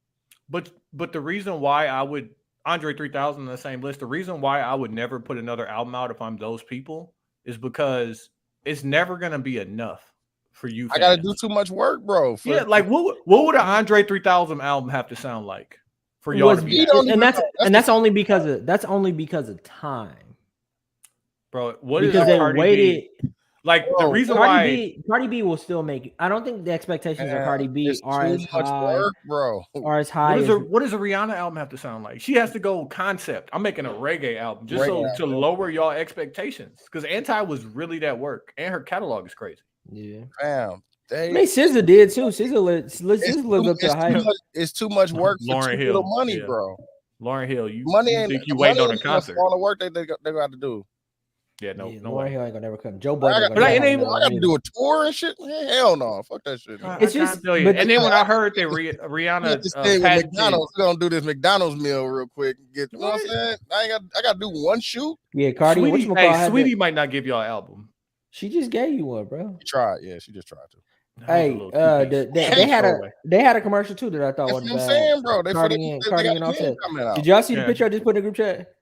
But the reason why I would Andre 3000 on the same list, the reason why I would never put another album out if I'm those people is because it's never gonna be enough for you. I gotta do too much work, bro. Yeah, like what would an Andre 3000 album have to sound like for y'all to be? And that's only because of time, bro. What because they Cardi waited. B? Like the reason why Cardi B will still make. I don't think the expectations of Cardi B are as high, work, bro. Are as high. What does a Rihanna album have to sound like? She has to go concept. I'm making a reggae album just to lower y'all expectations, because Anti was really that work, and her catalog is crazy. Yeah, damn. I mean, SZA did too. SZA lived up to the hype. It's too much work for Lauryn too Hill, little money, bro. Lauryn Hill, you think you waiting on a concert? All the work they got to do. Yeah, no Lauryn way. Hill ain't gonna never come. Joe Budden. I got to do a tour and shit. Hell no, fuck that shit. It's just. But and then when I heard that Rihanna, McDonald's, we're gonna do this McDonald's meal real quick. You know what I'm saying? I got to do one shoot. Yeah, Cardi. Sweetie might not give y'all an album. She just gave you one, bro. She tried. Yeah, she just tried to. Hey, they had a commercial too that I thought was bad. I'm saying, bro. Cardi and Offset. Did y'all see the picture I just put in the group chat?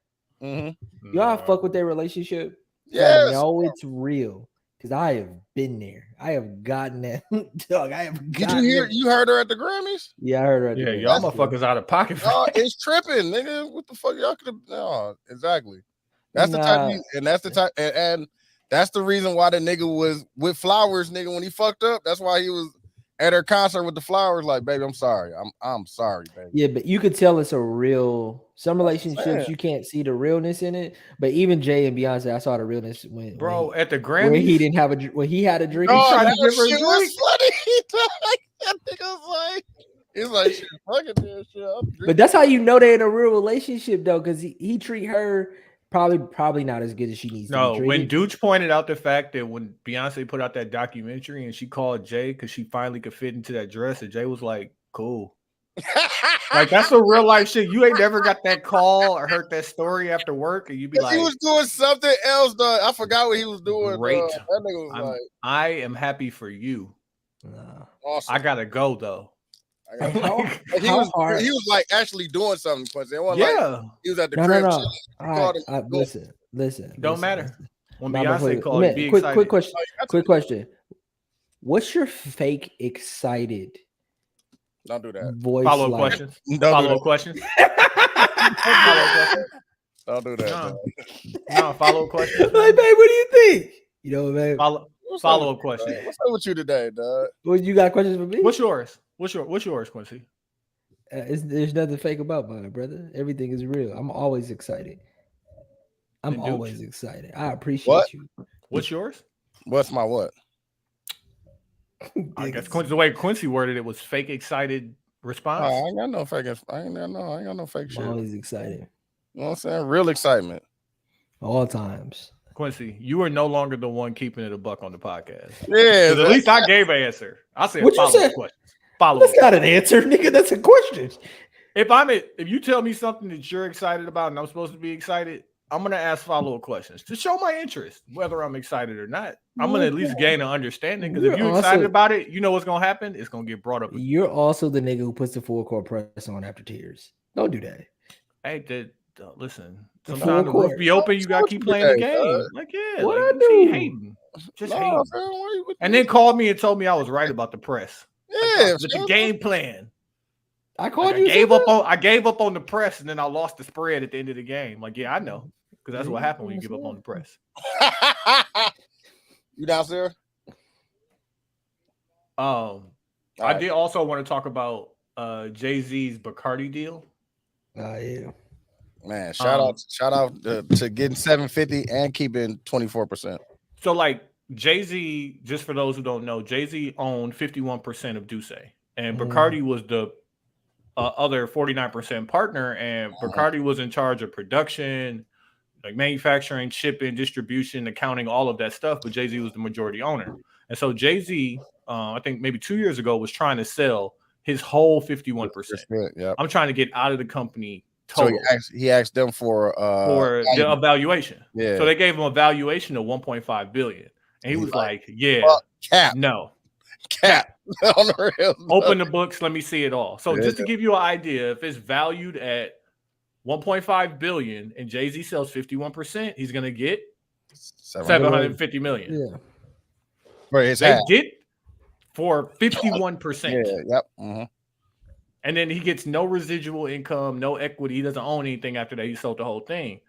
Mm-hmm. Y'all fuck with their relationship? Yes. No, it's real. Because I have been there. I have gotten that. Dog, I have gotten. Did you hear? You heard her at the Grammys? Yeah, I heard her. Yeah, y'all motherfuckers out of pocket. Oh, it's tripping, nigga. What the fuck? Y'all could have. No, exactly. That's the type. And that's the type. And that's the reason why the nigga was with flowers, nigga. When he fucked up, that's why he was at her concert with the flowers. Like, baby, I'm sorry. I'm sorry, baby. Yeah, but you could tell it's a real. Some relationships you can't see the realness in it. But even Jay and Beyonce, I saw the realness when at the Grammys, when he didn't have a when he had a drink. Oh, he tried to give her a drink. That nigga was like, he's like, shit, fucking this shit. But that's how you know they're in a real relationship though, because he treat her probably not as good as she needs to be treated. When Dooch pointed out the fact that when Beyonce put out that documentary and she called Jay because she finally could fit into that dress, and Jay was like, cool. Like, that's a real life shit. You ain't never got that call or heard that story after work, and you be like, he was doing something else, though. I forgot what he was doing. Great. That nigga was I am happy for you. Awesome. I gotta go though. He was like actually doing something, Quincy. Like he was at the crib. Listen. Don't matter. When Beyonce called, be excited. Quick question. What's your fake excited? Don't do that. Voice follow-up questions. Follow-up questions. Don't do that. No, follow-up questions. Like, babe, what do you think? You know, babe. Follow-up question. What's up with you today, dog? Well, you got questions for me? What's yours? What's yours, Quincy? There's nothing fake about mine, brother. Everything is real. I'm always excited. I'm always excited. I appreciate you. What's yours? What's my what? I guess the way Quincy worded it was fake excited response. I ain't got no fake. I ain't got no fake shit. I'm always excited. You know what I'm saying? Real excitement. All times. Quincy, you are no longer the one keeping it a buck on the podcast. Yeah. At least I gave an answer. I said follow-up question. That's not an answer, nigga. That's a question. If you tell me something that you're excited about and I'm supposed to be excited, I'm gonna ask follow-up questions to show my interest, whether I'm excited or not. I'm gonna at least gain an understanding, because if you're excited about it, you know what's gonna happen. It's gonna get brought up. You're also the nigga who puts the full court press on after tears. Don't do that. Hey, listen. Sometimes the roof be open. You gotta keep playing the game. Like, yeah, what like, I do? Hating. Just hating. And then called me and told me I was right about the press. Yeah, with the game plan. I called you. I gave up on the press, and then I lost the spread at the end of the game. Like, yeah, I know, because that's what happened when you give up on the press. You downstairs? I did also want to talk about Jay-Z's Bacardi deal. Yeah. Man, shout out to getting 750 and keeping 24%. So, like, Jay-Z, just for those who don't know, Jay-Z owned 51% of Duce, and Bacardi was the other 49% partner, and Bacardi was in charge of production, like manufacturing, shipping, distribution, accounting, all of that stuff, but Jay-Z was the majority owner. And so Jay-Z, I think maybe 2 years ago, was trying to sell his whole 51%. Yeah. I'm trying to get out of the company total. So he asked them for the evaluation. Yeah. So they gave him a valuation of 1.5 billion. And he was like, yeah, cap. No. Cap. On the rails. Open the books, let me see it all. So Yeah. just to give you an idea, if it's valued at 1.5 billion and Jay-Z sells 51%, he's gonna get 750 million. Yeah. Right, they did for 51%. Yeah, yep. Mm-hmm. And then he gets no residual income, no equity. He doesn't own anything after that. He sold the whole thing.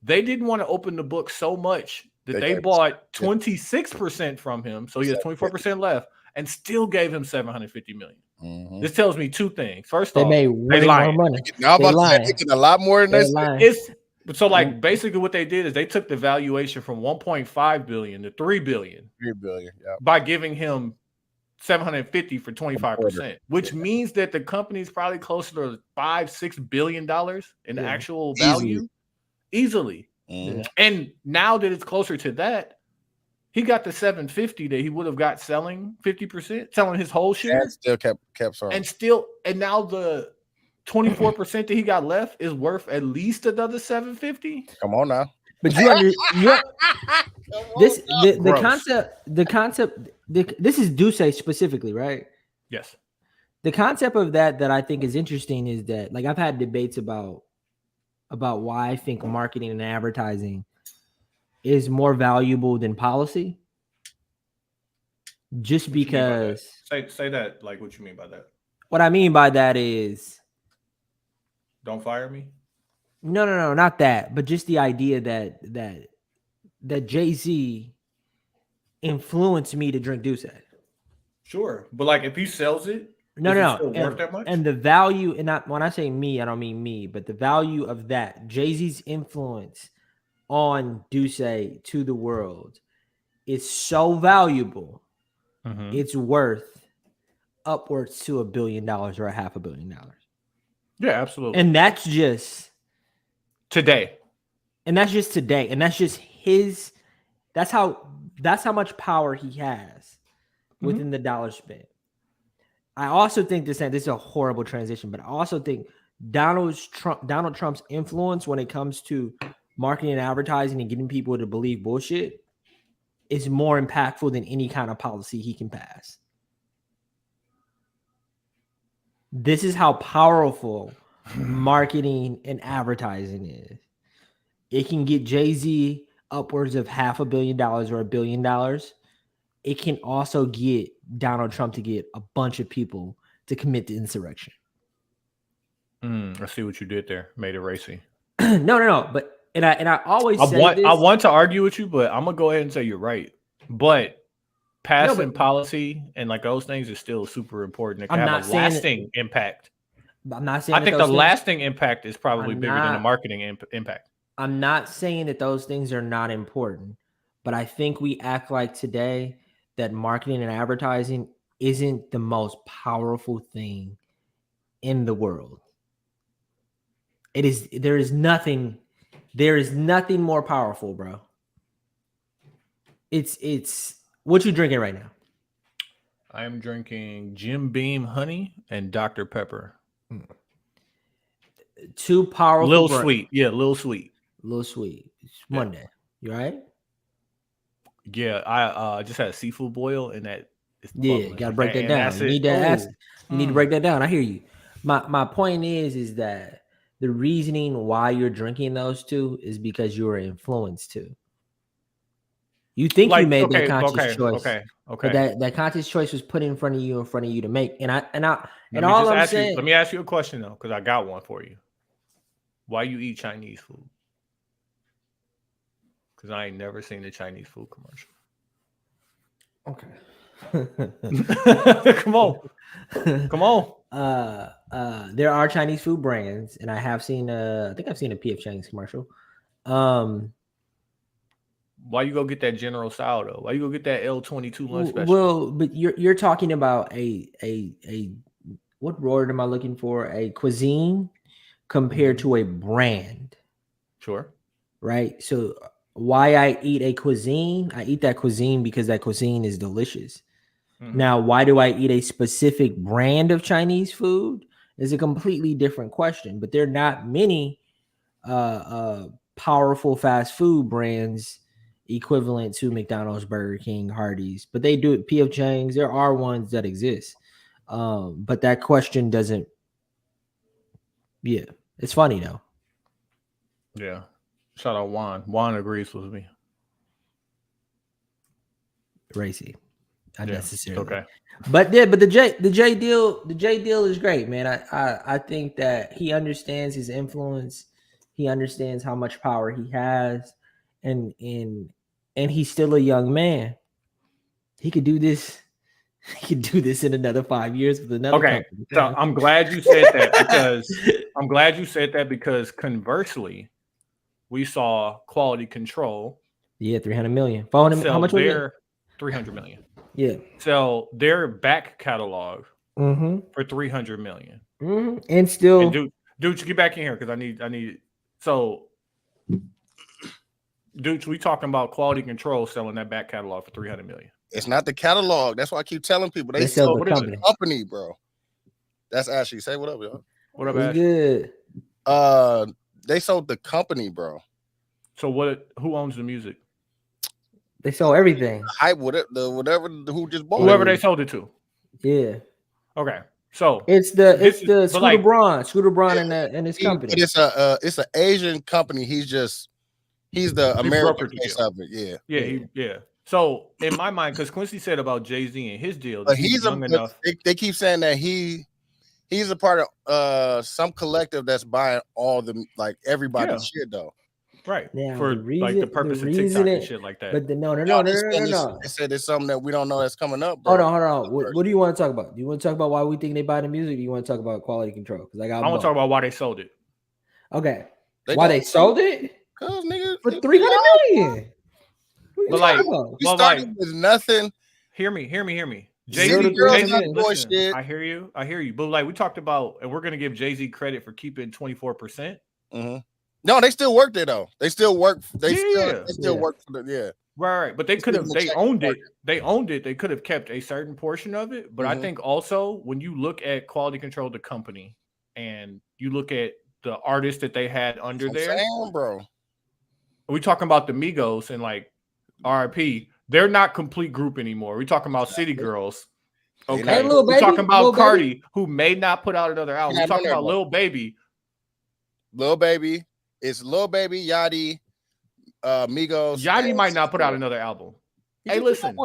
They didn't want to open the book so much that they bought 26% from him. So he has 24% left and still gave him 750 million. Mm-hmm. This tells me two things. First they off, made way more money. Now I'm about to say a lot more than this. So like basically what they did is they took the valuation from 1.5 billion to 3 billion. 3 billion, yeah. By giving him 750 for 25%, which means that the company is probably closer to $5-6 billion in actual value easily. Mm-hmm. And now that it's closer to that, he got the 750 that he would have got selling 50%, selling his whole share. And still kept some. And now the 24% that he got left is worth at least another 750. Come on now. But the concept, this is Duce specifically, right? Yes. The concept of that I think is interesting is that, like, I've had debates about why I think marketing and advertising is more valuable than policy. Just because. Say that, like, what you mean by that? What I mean by that is. Don't fire me. No, not that, but just the idea that Jay-Z influenced me to drink Douce. Sure, but like if he sells it, no, worth that much? And the value, and when I say me, I don't mean me, but the value of that, Jay-Z's influence on Douce to the world is so valuable. Mm-hmm. It's worth upwards to $1 billion or $500 million. Yeah, absolutely. And that's just today. And that's just today. And that's just his. That's how much power he has within the dollar spent. I also think this is a horrible transition, but I also think Donald Trump's influence when it comes to marketing and advertising and getting people to believe bullshit is more impactful than any kind of policy he can pass. This is how powerful marketing and advertising is. It can get Jay-Z upwards of $500 million or $1 billion. It can also get Donald Trump to get a bunch of people to commit the insurrection. I see what you did there. Made it racy. No. But I always I want to argue with you, but I'm gonna go ahead and say you're right. But passing policy and like those things is still super important. It can have a lasting impact. I'm not saying. I think the lasting impact is probably bigger than the marketing impact. I'm not saying that those things are not important, but I think we act like today that marketing and advertising isn't the most powerful thing in the world. It is. There is nothing more powerful, bro. It's what you drinking right now? I am drinking Jim Beam honey and Dr. Pepper. Too powerful. Little sweet. Yeah, little sweet. Little sweet. It's Monday. You all right? Yeah, I just had a seafood boil and that. Yeah, gotta break that down. You need that acid. You need to break that down. I hear you. My point is that the reasoning why you're drinking those two is because you were influenced to. You think you made that conscious choice. Okay. But that conscious choice was put in front of you to make. Let me ask you a question though, because I got one for you. Why you eat Chinese food? Because I ain't never seen a Chinese food commercial. Okay. Come on. There are Chinese food brands, and I have seen I think I've seen a PF Chang's commercial. Why you go get that General Tso though? Why you go get that L22 lunch special? Well, but you're talking about a what word am I looking for? A cuisine compared to a brand. Sure. Right. So why I eat a cuisine? I eat that cuisine because that cuisine is delicious. Mm-hmm. Now, why do I eat a specific brand of Chinese food? is a completely different question. But there are not many powerful fast food brands equivalent to McDonald's, Burger King, Hardee's, but they do it. P.F. Chang's, there are ones that exist. But that question doesn't. Yeah, it's funny though. Yeah. Shout out Juan. Juan agrees with me. Racy. Unnecessarily. Okay. But the J deal is great, man. I think that he understands his influence. He understands how much power he has, and he's still a young man. He could do this. He could do this in another 5 years with another company. So I'm glad you said that because conversely, we saw Quality Control. Yeah, 300 million. How much was it? 300 million. Yeah. So their back catalog for 300 million. And still, dude, get back in here because I need. So, dude, we talking about Quality Control selling that back catalog for 300 million. It's not the catalog. That's why I keep telling people they sell the company, bro. That's Ashley. Say what up, y'all. What up, Ashley? Good. They sold the company, bro. So who owns the music? They sold everything. Hype, whatever who just bought whoever they sold it to. Yeah. Okay. So it's Scooter Braun and his company. But it's an Asian company. He's the American face of it. Yeah. So in my mind, because Quincy said about Jay-Z and his deal, but he's young enough. They keep saying that he's a part of some collective that's buying all the everybody's shit though. Right. Now, for the purpose of TikTok and shit like that. But no. They said it's something that we don't know that's coming up. Bro. Hold on. What do you want to talk about? Do you want to talk about why we think they buy the music? Or do you want to talk about Quality Control? Because I want to talk about why they sold it. Okay. Why they sold it? Cause nigga for 300 million. We started with nothing. Hear me. Jay-Z, listen, I hear you. But we talked about, and we're gonna give Jay-Z credit for keeping 24%. No, they still work there though. They still work. They still work for the Right. But they could have. They owned it. They owned it. They could have kept a certain portion of it. But I think also when you look at Quality Control, the company, and you look at the artists that they had under there, bro. We talking about the Migos and RIP. They're not complete group anymore. We talking about City Girls. Okay. Hey, we're talking about Cardi, who may not put out another album. We're talking about Lil Baby. It's Lil Baby, Yachty, Migos. Yachty might not put out another album. Hey, listen.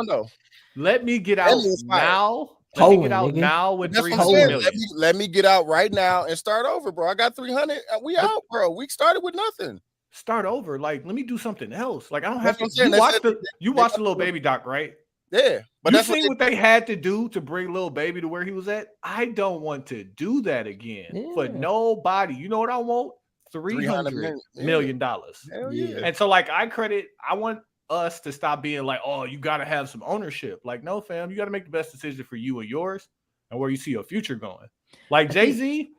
Let me get out now. Let me get out now with 300 million. Let me get out right now and start over, bro. I got 300. We out, bro. We started with nothing. Start over. Let me do something else. I don't have to. You watched the Lil Baby doc, right? Yeah. But you seen what they had to do to bring Lil Baby to where he was at? I don't want to do that again for nobody. You know what I want? $300 million. Hell yeah. And so I want us to stop being oh, you got to have some ownership. No, fam, you got to make the best decision for you and yours and where you see your future going. Jay-Z,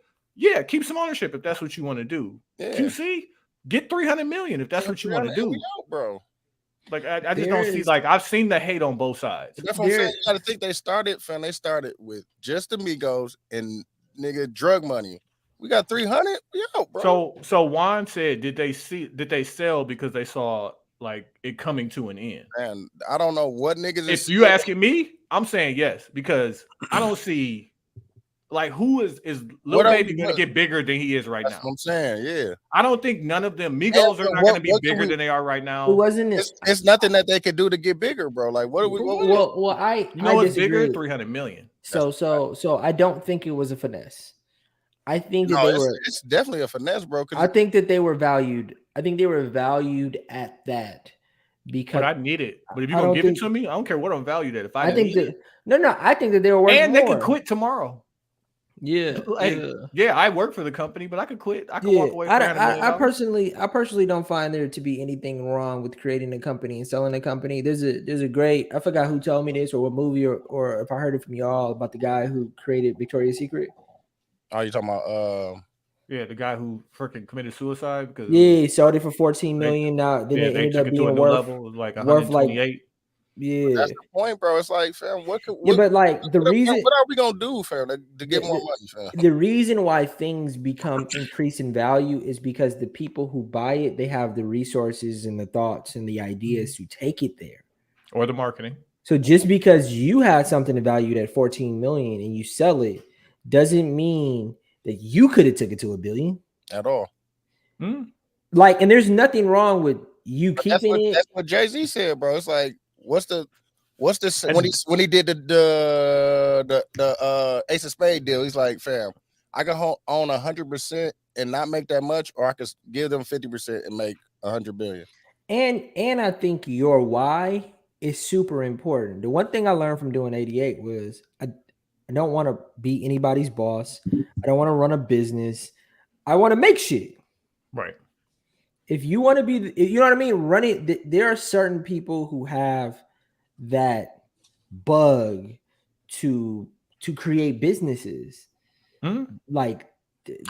keep some ownership if that's what you want to do. Yeah. QC, get 300 million if that's what you want to do. Bro. I just don't see I've seen the hate on both sides. That's what I'm saying. You gotta think they started with just the Migos and nigga drug money. We got 300. Yeah, bro. So Juan said, did they sell because they saw it coming to an end? And I don't know what niggas. If you asking me, I'm saying yes because I don't see who is Lil Baby going to get bigger than he is right now. That's what I'm saying. Yeah, I don't think none of them Migos are not going to be bigger than they are right now. Wasn't it? It's nothing that they could do to get bigger, bro. What are we? What's bigger? 300 million. So I don't think it was a finesse. I think that it's definitely a finesse, bro. I think that they were valued. I think they were valued at that because I need it. But if you're gonna give it to me, I don't care what I'm valued at. If I think that I think that they were worth and more. They could quit tomorrow. Yeah, I work for the company, but I could quit. I could walk away. I personally don't find there to be anything wrong with creating a company and selling a company. There's a great, I forgot who told me this or what movie or if I heard it from y'all about the guy who created Victoria's Secret. Oh, you talking about the guy who freaking committed suicide because he sold it for $14 million. Now then they ended up being worth like 128. Yeah, that's the point, bro. It's like, fam, but like the reason, what are we gonna do, fam, to get more money, fam? The reason why things become increase in value is because the people who buy it, they have the resources and the thoughts and the ideas to take it there, or the marketing. So just because you had something valued at 14 million and you sell it, doesn't mean that you could have took it to $1 billion at all. Like, and there's nothing wrong with you keeping it. That's what Jay-Z said, bro. It's like, what's the when he did the Ace of Spades deal? He's like, fam, I can own 100% and not make that much, or I could give them 50% and make $100 billion. And I think your why is super important. The one thing I learned from doing 88 was I don't want to be anybody's boss. I don't want to run a business. I want to make shit. Right. If you want to be, you know what I mean? Running. There are certain people who have that bug to create businesses. Like,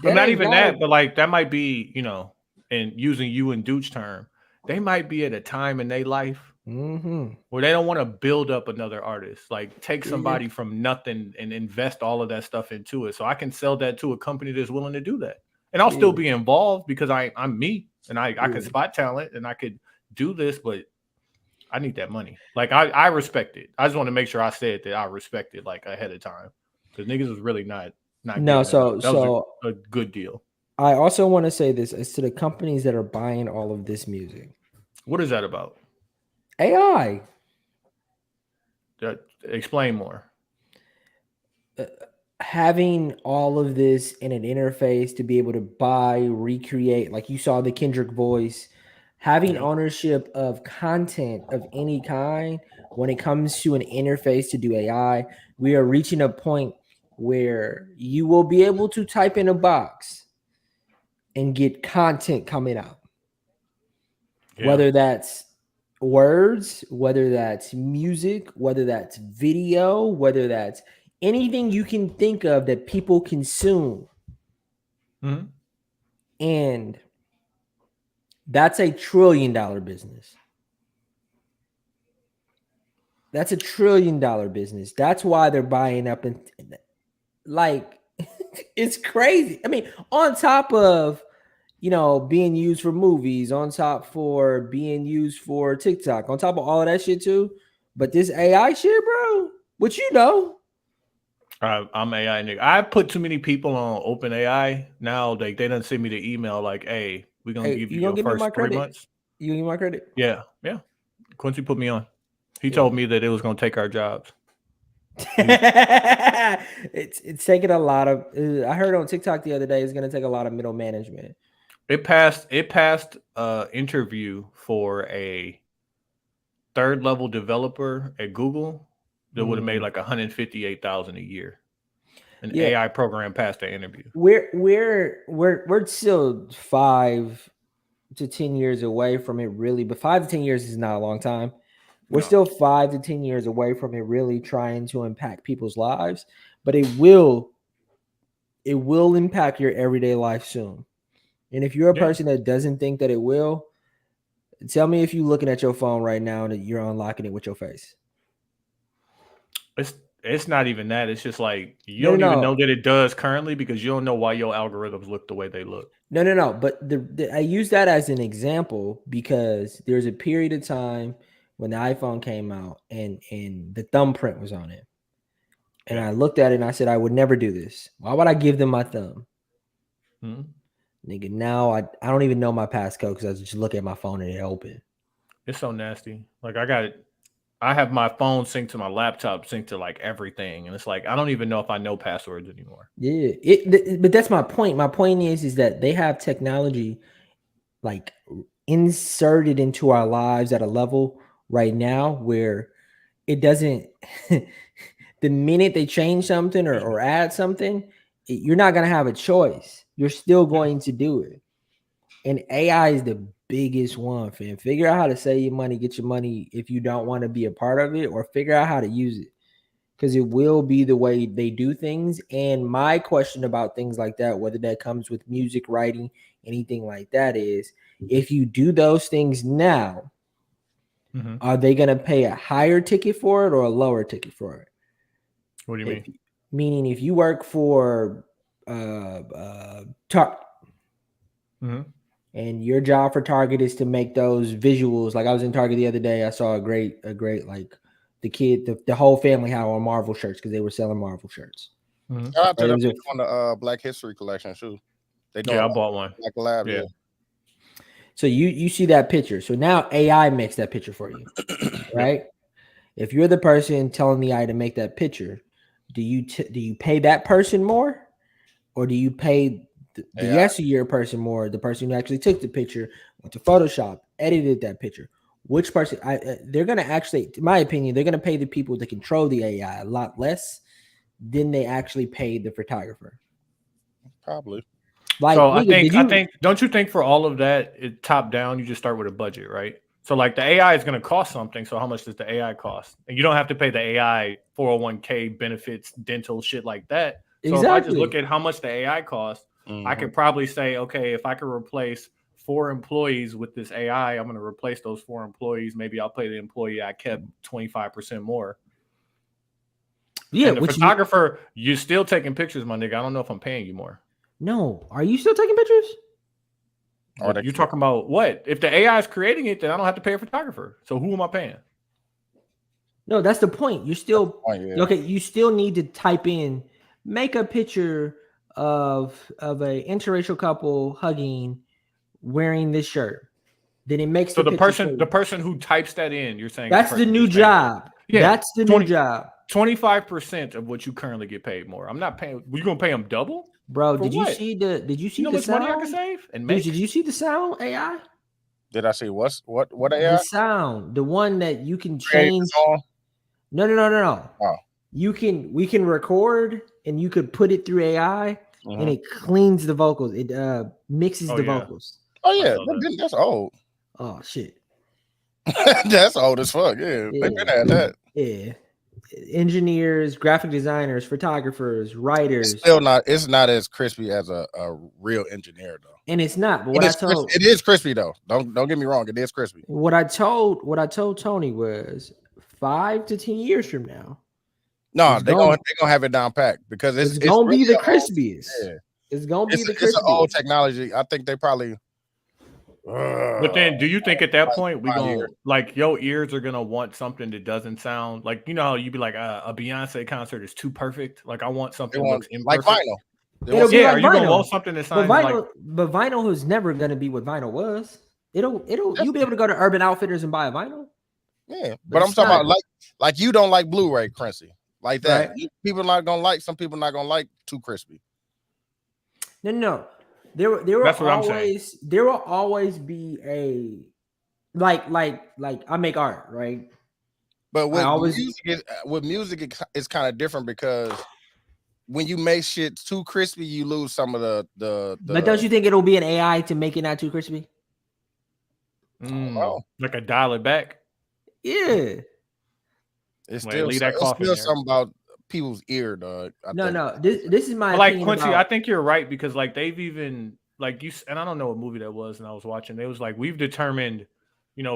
not even that, but like that might be, you know, and using you and Dooch term, they might be at a time in their life where they don't want to build up another artist, like take somebody from nothing and invest all of that stuff into it. So I can sell that to a company that's willing to do that. And I'll still be involved because I'm me and I can spot talent and I could do this, but I need that money. Like I respect it. I just want to make sure I said that I respect it like ahead of time. Because niggas was really not no, so that was a good deal. I also want to say this as to the companies that are buying all of this music. What is that about? AI. Explain more. Having all of this in an interface to be able to buy, recreate, like you saw the Kendrick voice, having ownership of content of any kind when it comes to an interface to do AI, we are reaching a point where you will be able to type in a box and get content coming out. Whether that's words, whether that's music, whether that's video, whether that's anything you can think of that people consume. And that's $1 trillion business. That's $1 trillion business. That's why they're buying up and like it's crazy. I mean, on top of, you know, being used for movies, on top for being used for TikTok, on top of all of that shit too. But this AI shit, bro, what you know? I'm AI nigga. I put too many people on OpenAI now. Like they done send me the email like, "Hey, we're gonna give you your first 3 months." You give me my credit? Yeah. Quincy put me on. He told me that it was gonna take our jobs. It's taking a lot of. I heard on TikTok the other day it's gonna take a lot of middle management. It passed interview for a 3rd level developer at Google that would have made like $158,000 a year. An AI program passed the interview. We're still 5 to 10 years away from it, really, but 5 to 10 years is not a long time. We're still 5 to 10 years away from it really trying to impact people's lives, but it will impact your everyday life soon. And if you're a person that doesn't think that it will, tell me if you're looking at your phone right now and you're unlocking it with your face. It's not even that. It's just like you don't even know that it does currently because you don't know why your algorithms look the way they look. No. But I use that as an example because there's a period of time when the iPhone came out and the thumbprint was on it. And I looked at it and I said, I would never do this. Why would I give them my thumb? Nigga, now I don't even know my passcode because I just look at my phone and it open. It's so nasty. Like I have my phone synced to my laptop, synced to like everything. And it's like, I don't even know if I know passwords anymore. Yeah. But that's my point. My point is that they have technology like inserted into our lives at a level right now where it doesn't, the minute they change something or add something, you're not going to have a choice. You're still going to do it. And AI is the biggest one, fam. Figure out how to save your money, get your money if you don't want to be a part of it, or figure out how to use it because it will be the way they do things. And my question about things like that, whether that comes with music, writing, anything like that, is if you do those things now, are they going to pay a higher ticket for it or a lower ticket for it? What do you mean? Meaning, if you work for Target, and your job for Target is to make those visuals. Like I was in Target the other day, I saw a great like the whole family had on Marvel shirts because they were selling Marvel shirts. Shout out to them on the Black History collection too. I bought one. Black Lab, yeah. So you see that picture. So now AI makes that picture for you, right? If you're the person telling the AI to make that picture, do you pay that person more, or do you pay the yesteryear person more? The person who actually took the picture, went to Photoshop, edited that picture. Which person? They're gonna actually, in my opinion, they're gonna pay the people that control the AI a lot less than they actually pay the photographer. Probably. Like, so I think, don't you think for all of that, top down, you just start with a budget, right? So like the AI is going to cost something. So how much does the AI cost? And you don't have to pay the AI 401k benefits, dental shit like that. So if I just look at how much the AI costs, I could probably say, okay, if I could replace 4 employees with this AI, I'm going to replace those 4 employees. Maybe I'll pay the employee I kept 25% more. Yeah, and the photographer, you're still taking pictures, my nigga. I don't know if I'm paying you more. No, are you still taking pictures? You're talking about what? If the AI is creating it, then I don't have to pay a photographer. So who am I paying? No, that's the point. You're still okay. You still need to type in, make a picture of a interracial couple hugging, wearing this shirt. Then it makes so the person who types that in. You're saying that's the new job. Yeah, that's the new job. 25% of what you currently get paid more. I'm not paying. You gonna pay them double? Bro, did you see the how much money I can save and make? Dude, did you see the sound AI? Did I see what AI? The sound, the one that you can change. No. Oh. We can record and you could put it through AI and it cleans the vocals. It mixes the vocals. Oh yeah, that's old. Oh shit. That's old as fuck. Yeah, they've been at that. Yeah. Engineers, graphic designers, photographers, writers. It's not as crispy as a real engineer though. And it's not, but it is crispy though. Don't get me wrong, it is crispy. What I told Tony was 5 to 10 years from now. No, they're gonna have it down packed because it's gonna be the crispiest. It's gonna be the crispiest. It's an old technology. I think they probably. But then, do you think at that point we gonna like your ears are gonna want something that doesn't sound like, you know how you be like a Beyonce concert is too perfect? Like I want something that looks imperfect. Like vinyl. Are you gonna want something that sounds but vinyl is never gonna be what vinyl was. You'll be able to go to Urban Outfitters and buy a vinyl. Yeah, but I'm talking about like you don't like Blu-ray crispy like that. Right. People not gonna like. Some people not gonna like too crispy. No. There will always be a like I make art, right? But with music, it's kind of different because when you make shit too crispy, you lose some of the. But don't you think it'll be an AI to make it not too crispy? Like a dial it back. Yeah, it's still something about people's ear, dog. No. This is my like Quincy. I think you're right because like they've even like you and I don't know what movie that was, and I was watching. They was like, we've determined,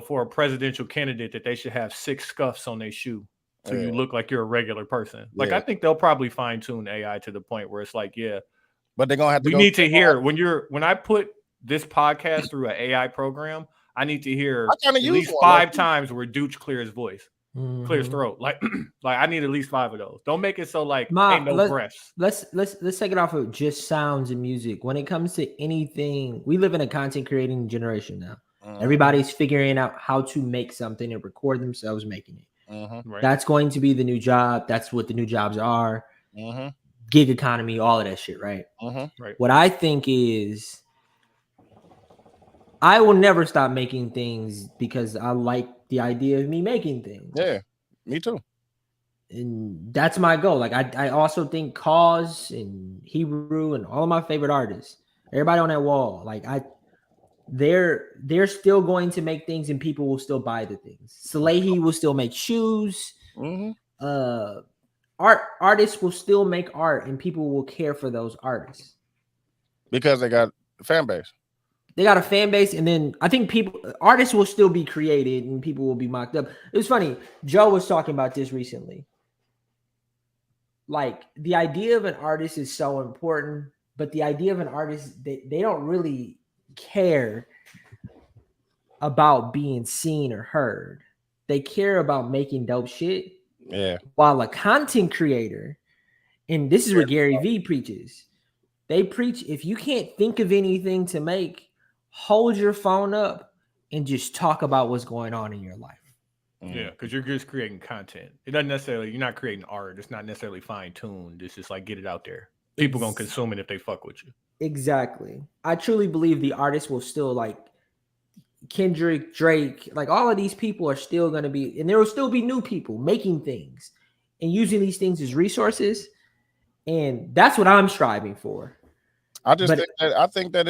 for a presidential candidate that they should have 6 scuffs on their shoe, so you look like you're a regular person. Like I think they'll probably fine tune AI to the point where it's like, but they're gonna have to. We need to hear when I put this podcast through an AI program. I need to hear at least 5 times where Dooch clears his voice. Clear throat, like I need at least 5 of those. Don't make it so like ain't no breaths. Let's take it off of just sounds and music. When it comes to anything, we live in a content creating generation now. Everybody's figuring out how to make something and record themselves making it. Right. That's going to be the new job. That's what the new jobs are. Gig economy, all of that shit, right? Right. What I think is, I will never stop making things because I like the idea of me making things. Yeah, me too. And that's my goal. Like I also think Cause and Hebrew and all of my favorite artists, everybody on that wall, like they're still going to make things and people will still buy the things. Salehi will still make shoes. Artists will still make art and people will care for those artists because they got a fan base. They got a fan base, and then I think artists will still be created, and people will be mocked up. It was funny. Joe was talking about this recently. Like the idea of an artist is so important, but the idea of an artist, they don't really care about being seen or heard. They care about making dope shit. Yeah. While a content creator, and this is what Gary Vee preaches, they preach if you can't think of anything to make, hold your phone up and just talk about what's going on in your life. Yeah, because you're just creating content. It doesn't necessarily, you're not creating art. It's not necessarily fine-tuned. It's just like get it out there. People gonna consume it if they fuck with you. Exactly. I truly believe the artists will still, like Kendrick, Drake, like all of these people are still going to be, and there will still be new people making things and using these things as resources. And that's what I'm striving for. I think that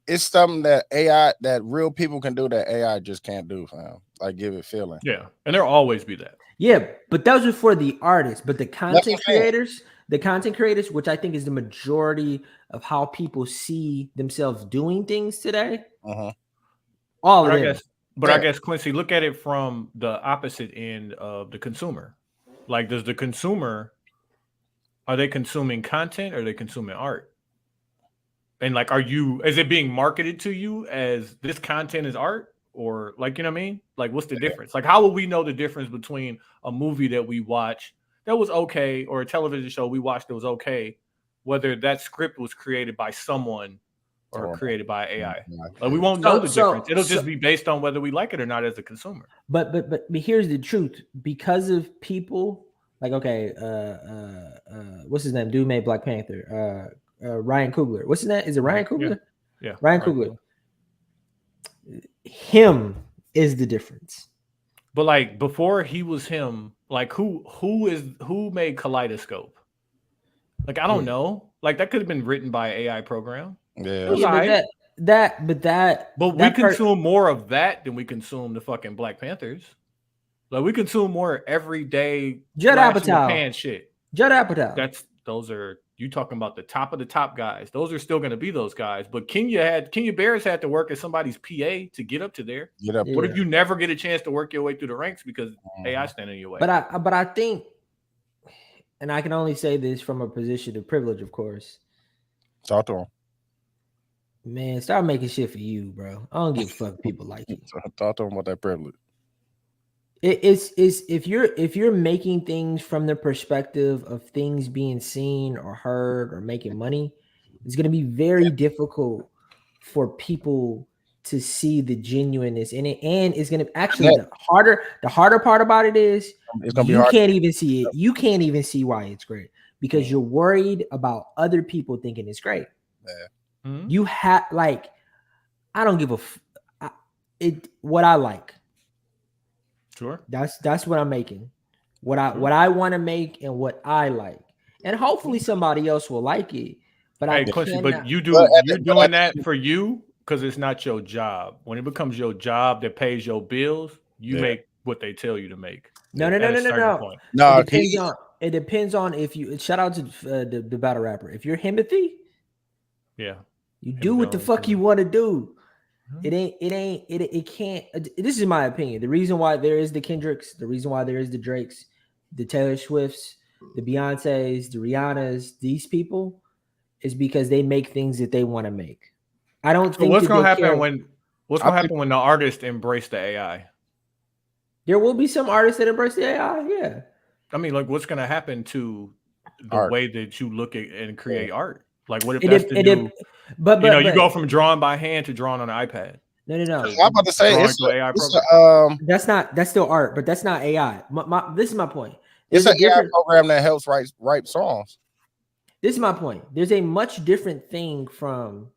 it's something that AI, that real people can do that AI just can't do, fam. Like give it feeling. Yeah. And there'll always be that. Yeah, but those are for the artists, but the content creators, which I think is the majority of how people see themselves doing things today. All of them. I guess Quincy, look at it from the opposite end of the consumer. Like, does the consumer, are they consuming content or are they consuming art? And like, is it being marketed to you as this content is art? Or like, you know what I mean? Like, what's the difference? Like, how will we know the difference between a movie that we watch that was okay or a television show we watched that was okay, whether that script was created by someone or created by AI? Like, we won't know the difference. It'll just be based on whether we like it or not as a consumer. But here's the truth. Because of people like, okay, what's his name? Dude made Black Panther. Ryan Coogler. What's his name? Is it Ryan Coogler? Yeah. Ryan Coogler. Him is the difference. But like before he was him, like who made Kaleidoscope? Like, I don't know. Like, that could have been written by an AI program. Yeah, but we consume more of that than we consume the fucking Black Panthers. Like, we consume more everyday Judd Apatow shit. Judd Apatow. Those are, you talking about the top of the top guys. Those are still going to be those guys. But Kenya Barris had to work as somebody's PA to get up to there. What if you never get a chance to work your way through the ranks because AI standing in your way? But I think, and I can only say this from a position of privilege, of course. Talk to him. Man, start making shit for you, bro. I don't give a fuck people like you. Talk to him about that privilege. It's if you're making things from the perspective of things being seen or heard or making money, it's going to be very difficult for people to see the genuineness in it. And it's going to actually, the harder part about it is you can't even see it. You can't even see why it's great because you're worried about other people thinking it's great. You have, like, I don't give what I like. Sure. That's what I'm making. What I want to make and what I like. And hopefully somebody else will like it. But Quincy, but you're doing that for you because it's not your job. When it becomes your job that pays your bills, you make what they tell you to make. No. It depends on if you, shout out to the battle rapper. If you're Himothy, you do what the fuck you want to do. It can't. This is my opinion. The reason why there is the Kendricks, the reason why there is the Drakes, the Taylor Swifts, the Beyoncés, the Rihannas, these people is because they make things that they want to make. I don't think what's gonna happen when the artists embrace the AI? There will be some artists that embrace the AI. Yeah. I mean, like, what's gonna happen to the way that you look at and create art? Like, what if that's the new? But you go from drawing by hand to drawing on an iPad. No. I'm about to say that's still art, but that's not AI. This is my point. It's an AI program that helps write songs. This is my point. There's a much different thing from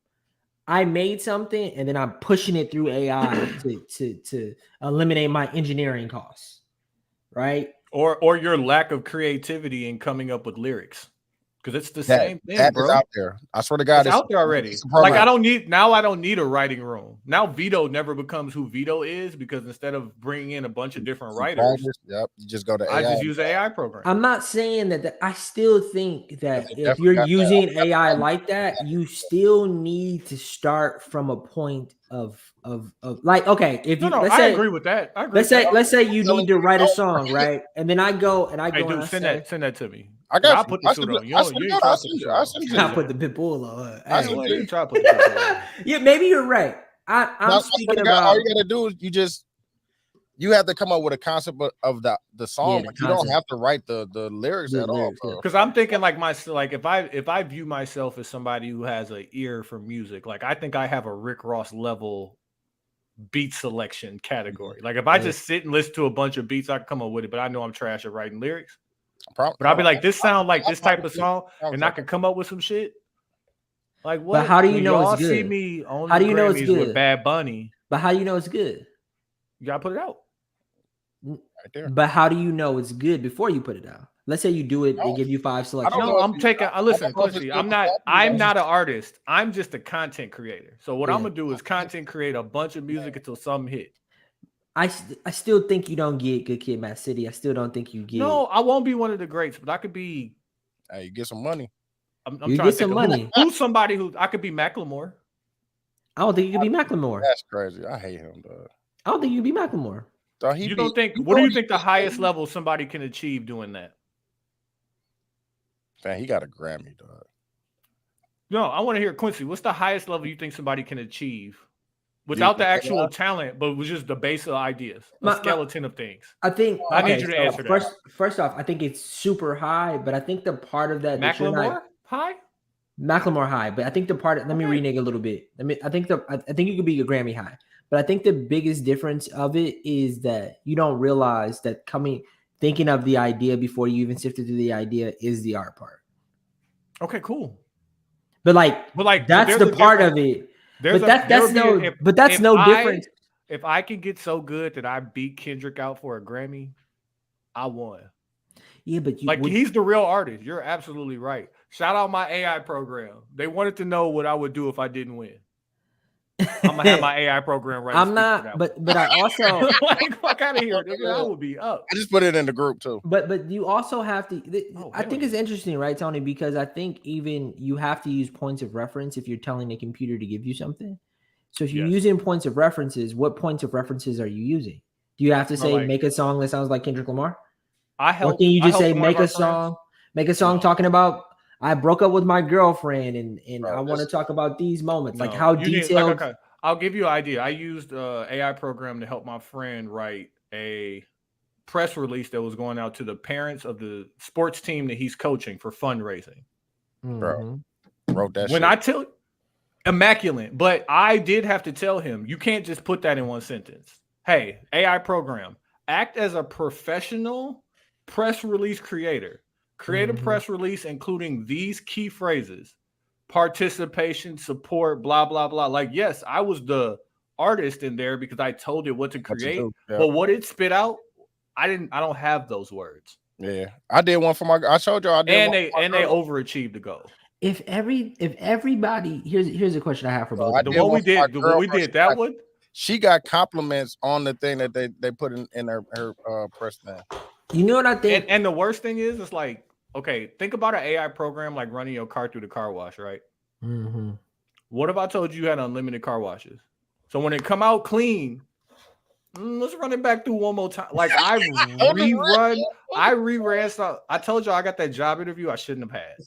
I made something and then I'm pushing it through AI to eliminate my engineering costs, right? Or your lack of creativity in coming up with lyrics. because it's the same thing, that bro. is out there. I swear to God, it's out there already. Like I don't need a writing room. Now Vito never becomes who Vito is because instead of bringing in a bunch of different writers, you just go to AI. I just use an AI program. I'm not saying that I still think that if you're using AI like that, you still need to start from a point of like, okay, if you I agree with that. I agree. Let's say you need to write a song, right? And then I go and send that to me. I got put the suit on. I put the pit bull on. You try to put the pit on. Yeah, maybe you're right. I'm speaking about all you gotta do is you have to come up with a concept of the song. Yeah, you don't have to write the lyrics at all. Because I'm thinking like if I view myself as somebody who has an ear for music, like I think I have a Rick Ross level beat selection category. Like if I just sit and listen to a bunch of beats, I can come up with it, but I know I'm trash at writing lyrics. But I'll be like, this sound like this type of song, and I can come up with some shit. Like what? But how do you know it's good? See me on how do you know it's good with Bad Bunny? But how do you know it's good? You gotta put it out. Right there. But how do you know it's good before you put it out? Let's say you do it, they give you 5 selections. No, I'm taking. Listen, Quincy, I'm not an artist. I'm just a content creator. So what I'm gonna do is content create a bunch of music until something hit. I still think you don't get Good Kid, Mad City. I still don't think you get. No, I won't be one of the greats, but I could be. Hey, you get some money. I'm trying to some money. Who's somebody who I could be? Macklemore. I don't think you could be Macklemore. That's crazy. I hate him, dog. I don't think you could be Macklemore. You don't think? What do you think the highest level somebody can achieve doing that? Man, he got a Grammy, dog. No, I want to hear Quincy. What's the highest level you think somebody can achieve without the actual talent, but with just the base of ideas, the skeleton of things? I think I need you to answer that. First off, I think it's super high, but I think the part of that Macklemore high. Macklemore high, but I think the part. Let me renege a little bit. I think you could be a Grammy high, but I think the biggest difference of it is that you don't realize that thinking of the idea before you even sifted through the idea is the art part. Okay, cool. But that's the part of it. But that's no different. If I can get so good that I beat Kendrick out for a Grammy, I won. Yeah, but he's the real artist. You're absolutely right. Shout out my AI program. They wanted to know what I would do if I didn't win. I'm gonna have my AI program right. I'm not, but I also fuck out of here. I would be up. I just put it in the group too. But you also have to. I think it's interesting, right, Tony? Because I think even you have to use points of reference if you're telling a computer to give you something. So if you're using points of references, what points of references are you using? Do you have to say make a song that sounds like Kendrick Lamar? Or can you just say make a song talking about I broke up with my girlfriend and I want to talk about these moments, like how detailed. I'll give you an idea. I used AI program to help my friend write a press release that was going out to the parents of the sports team that he's coaching for fundraising. Bro, wrote that when shit. I tell immaculate, but I did have to tell him you can't just put that in one sentence. Hey, AI program, act as a professional press release creator. Create a press release including these key phrases: participation, support, blah, blah, blah. Like, yes, I was the artist in there because I told it what to create, but what it spit out, I don't have those words. Yeah, I did one for I showed y'all. I did they overachieved the goal. If everybody, here's a question I have for both. What we did that one. She got compliments on the thing that they put in her press thing. You know what I think? And the worst thing is, it's like, okay, think about an AI program like running your car through the car wash, right? Mm-hmm. What if I told you had unlimited car washes? So when it come out clean, let's run it back through one more time. Like I reran stuff. I told you I got that job interview I shouldn't have had.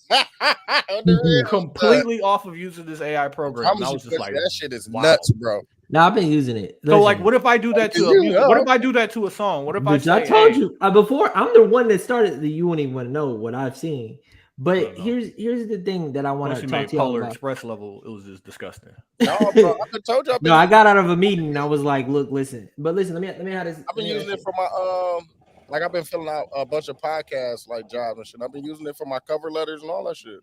Completely off of using this AI program. I was just like, that shit is nuts, bro. No, I've been using it. Listen. So, like, what if I do that to what if I do that to a song? What if I told you before? I'm the one that started. You wouldn't even want to know what I've seen. But here's the thing that I want to talk to you Polar about. Express level, it was just disgusting. No, bro, I told you. I got out of a meeting and I was like, listen. Let me have this. I've been using it for my like I've been filling out a bunch of podcasts like jobs and shit. I've been using it for my cover letters and all that shit.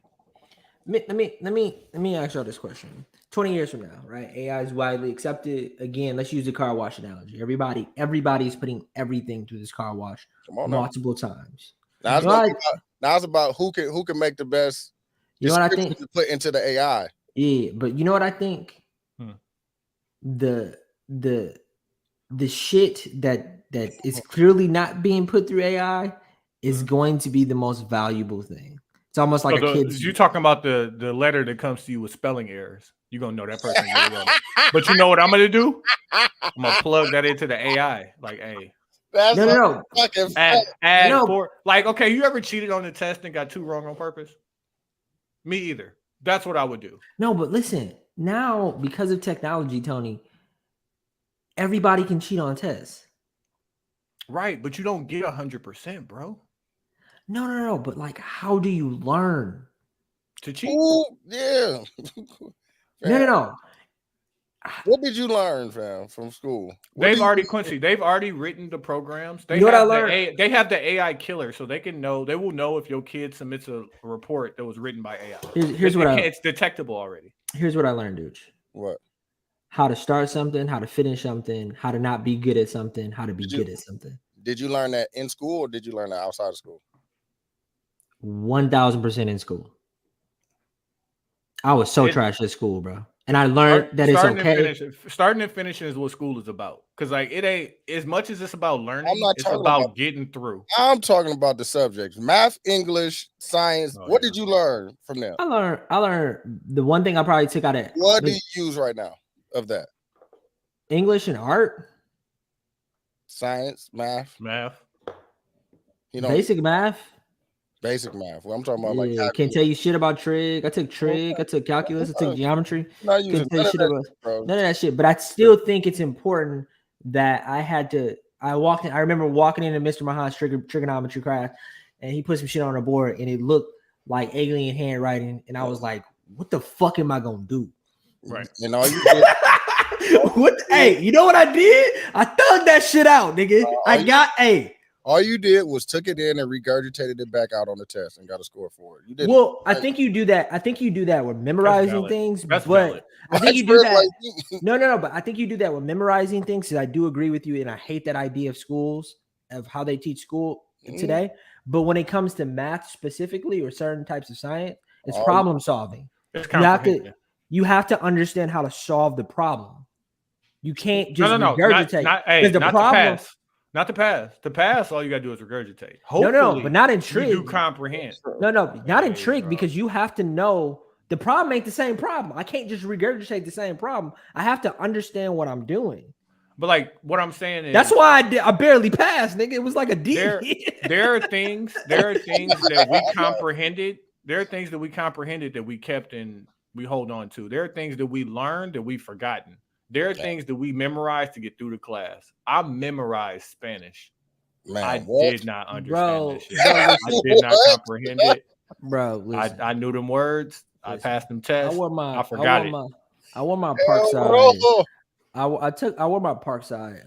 Let me ask y'all this question. 20 years from now, right? AI is widely accepted. Again, let's use the car wash analogy. Everybody's putting everything through this car wash multiple times. Now, Now it's about who can make the best. You know what I think? To put into the AI. Yeah, but you know what I think? The shit that is clearly not being put through AI is going to be the most valuable thing. It's almost like a kid's. You're talking about the letter that comes to you with spelling errors. You're gonna know that person. But you know what I'm gonna do? I'm gonna plug that into the AI. Like, hey, no. Add for like, okay, you ever cheated on the test and got 2 wrong on purpose? Me either. That's what I would do. No, but listen, now because of technology, Tony, everybody can cheat on tests. Right, but you don't get 100%, bro. No. But like, how do you learn to cheat? Ooh, yeah. No. What did you learn, fam, from school? They've already written the programs. They what I learned? They have the AI killer, so they will know if your kid submits a report that was written by AI. It's detectable already. Here's what I learned, dude. What? How to start something, how to finish something, how to not be good at something, how to be good at something. Did you learn that in school or did you learn that outside of school? 1000% in school. I was so trash at school, bro. And I learned that it's okay. Starting and finishing is what school is about. Because like it ain't as much as it's about learning, it's about getting through. I'm talking about the subjects: math, English, science. What did you learn from them? I learned the one thing I probably took out of what do you use right now of that? English and art. Science, math. You know, basic math. Basic math. Well, I'm talking about like. Can't tell you shit about trig. I took trig. I took calculus. I took geometry. Can't tell you shit about none of that shit. But I still think it's important that I remember walking into Mr. Mahan's trigonometry class, and he put some shit on the board, and it looked like alien handwriting, and I was like, "What the fuck am I gonna do?" Right. And all you did. Hey, you know what I did? I thugged that shit out, nigga. All you did was took it in and regurgitated it back out on the test and got a score for it. You did. Well, I think you do that. I think you do that with memorizing things. But I think you do that. No. But I think you do that with memorizing things. Because I do agree with you, and I hate that idea of schools of how they teach school today. But when it comes to math specifically or certain types of science, it's problem solving. You have to understand how to solve the problem. You can't just regurgitate. Not to pass. To pass, all you gotta do is regurgitate. No, but not in trig. You do comprehend. No, not in trig, because you have to know the problem ain't the same problem. I can't just regurgitate the same problem. I have to understand what I'm doing. But like what I'm saying is that's why I barely passed, nigga. It was like a D. There are things that we comprehended. There are things that we comprehended that we kept and we hold on to. There are things that we learned that we've forgotten. There are things that we memorized to get through the class. I memorized Spanish. Man, I did not understand that shit. I did not comprehend it. Bro, listen. I knew them words. I passed them tests. I forgot it. I wore my Parkside. I wore my Parkside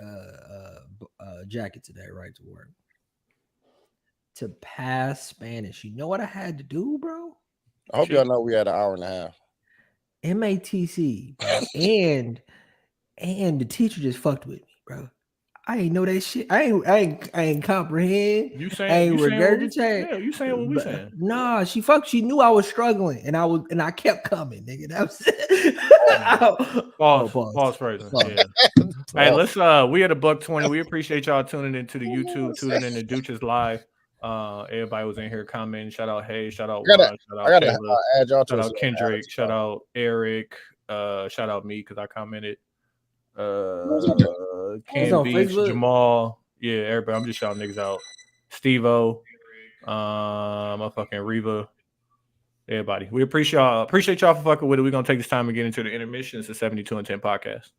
jacket today, right to work. To pass Spanish. You know what I had to do, bro? I hope y'all know we had an hour and a half. MATC, bro. And the teacher just fucked with me, bro. I ain't know that shit. I ain't comprehend. You saying? I ain't regurgitate. Yeah, you saying what we saying? Nah, she knew I was struggling, and I kept coming, nigga. That was it. Pause phrase. Yeah. Hey, let's we at $120. We appreciate y'all tuning into the YouTube, tuning in to Dooch's live. Everybody was in here commenting. Shout out Hey, shout out Juan, shout out Kayla, add y'all shout out Kendrick, shout out Eric, shout out me because I commented. Ken Beach, Jamal, yeah, everybody. I'm just shouting niggas out. Steve-O, my fucking Reva, everybody. We appreciate y'all for fucking with it. We're gonna take this time and get into the intermission. It's the 72 and 10 podcast.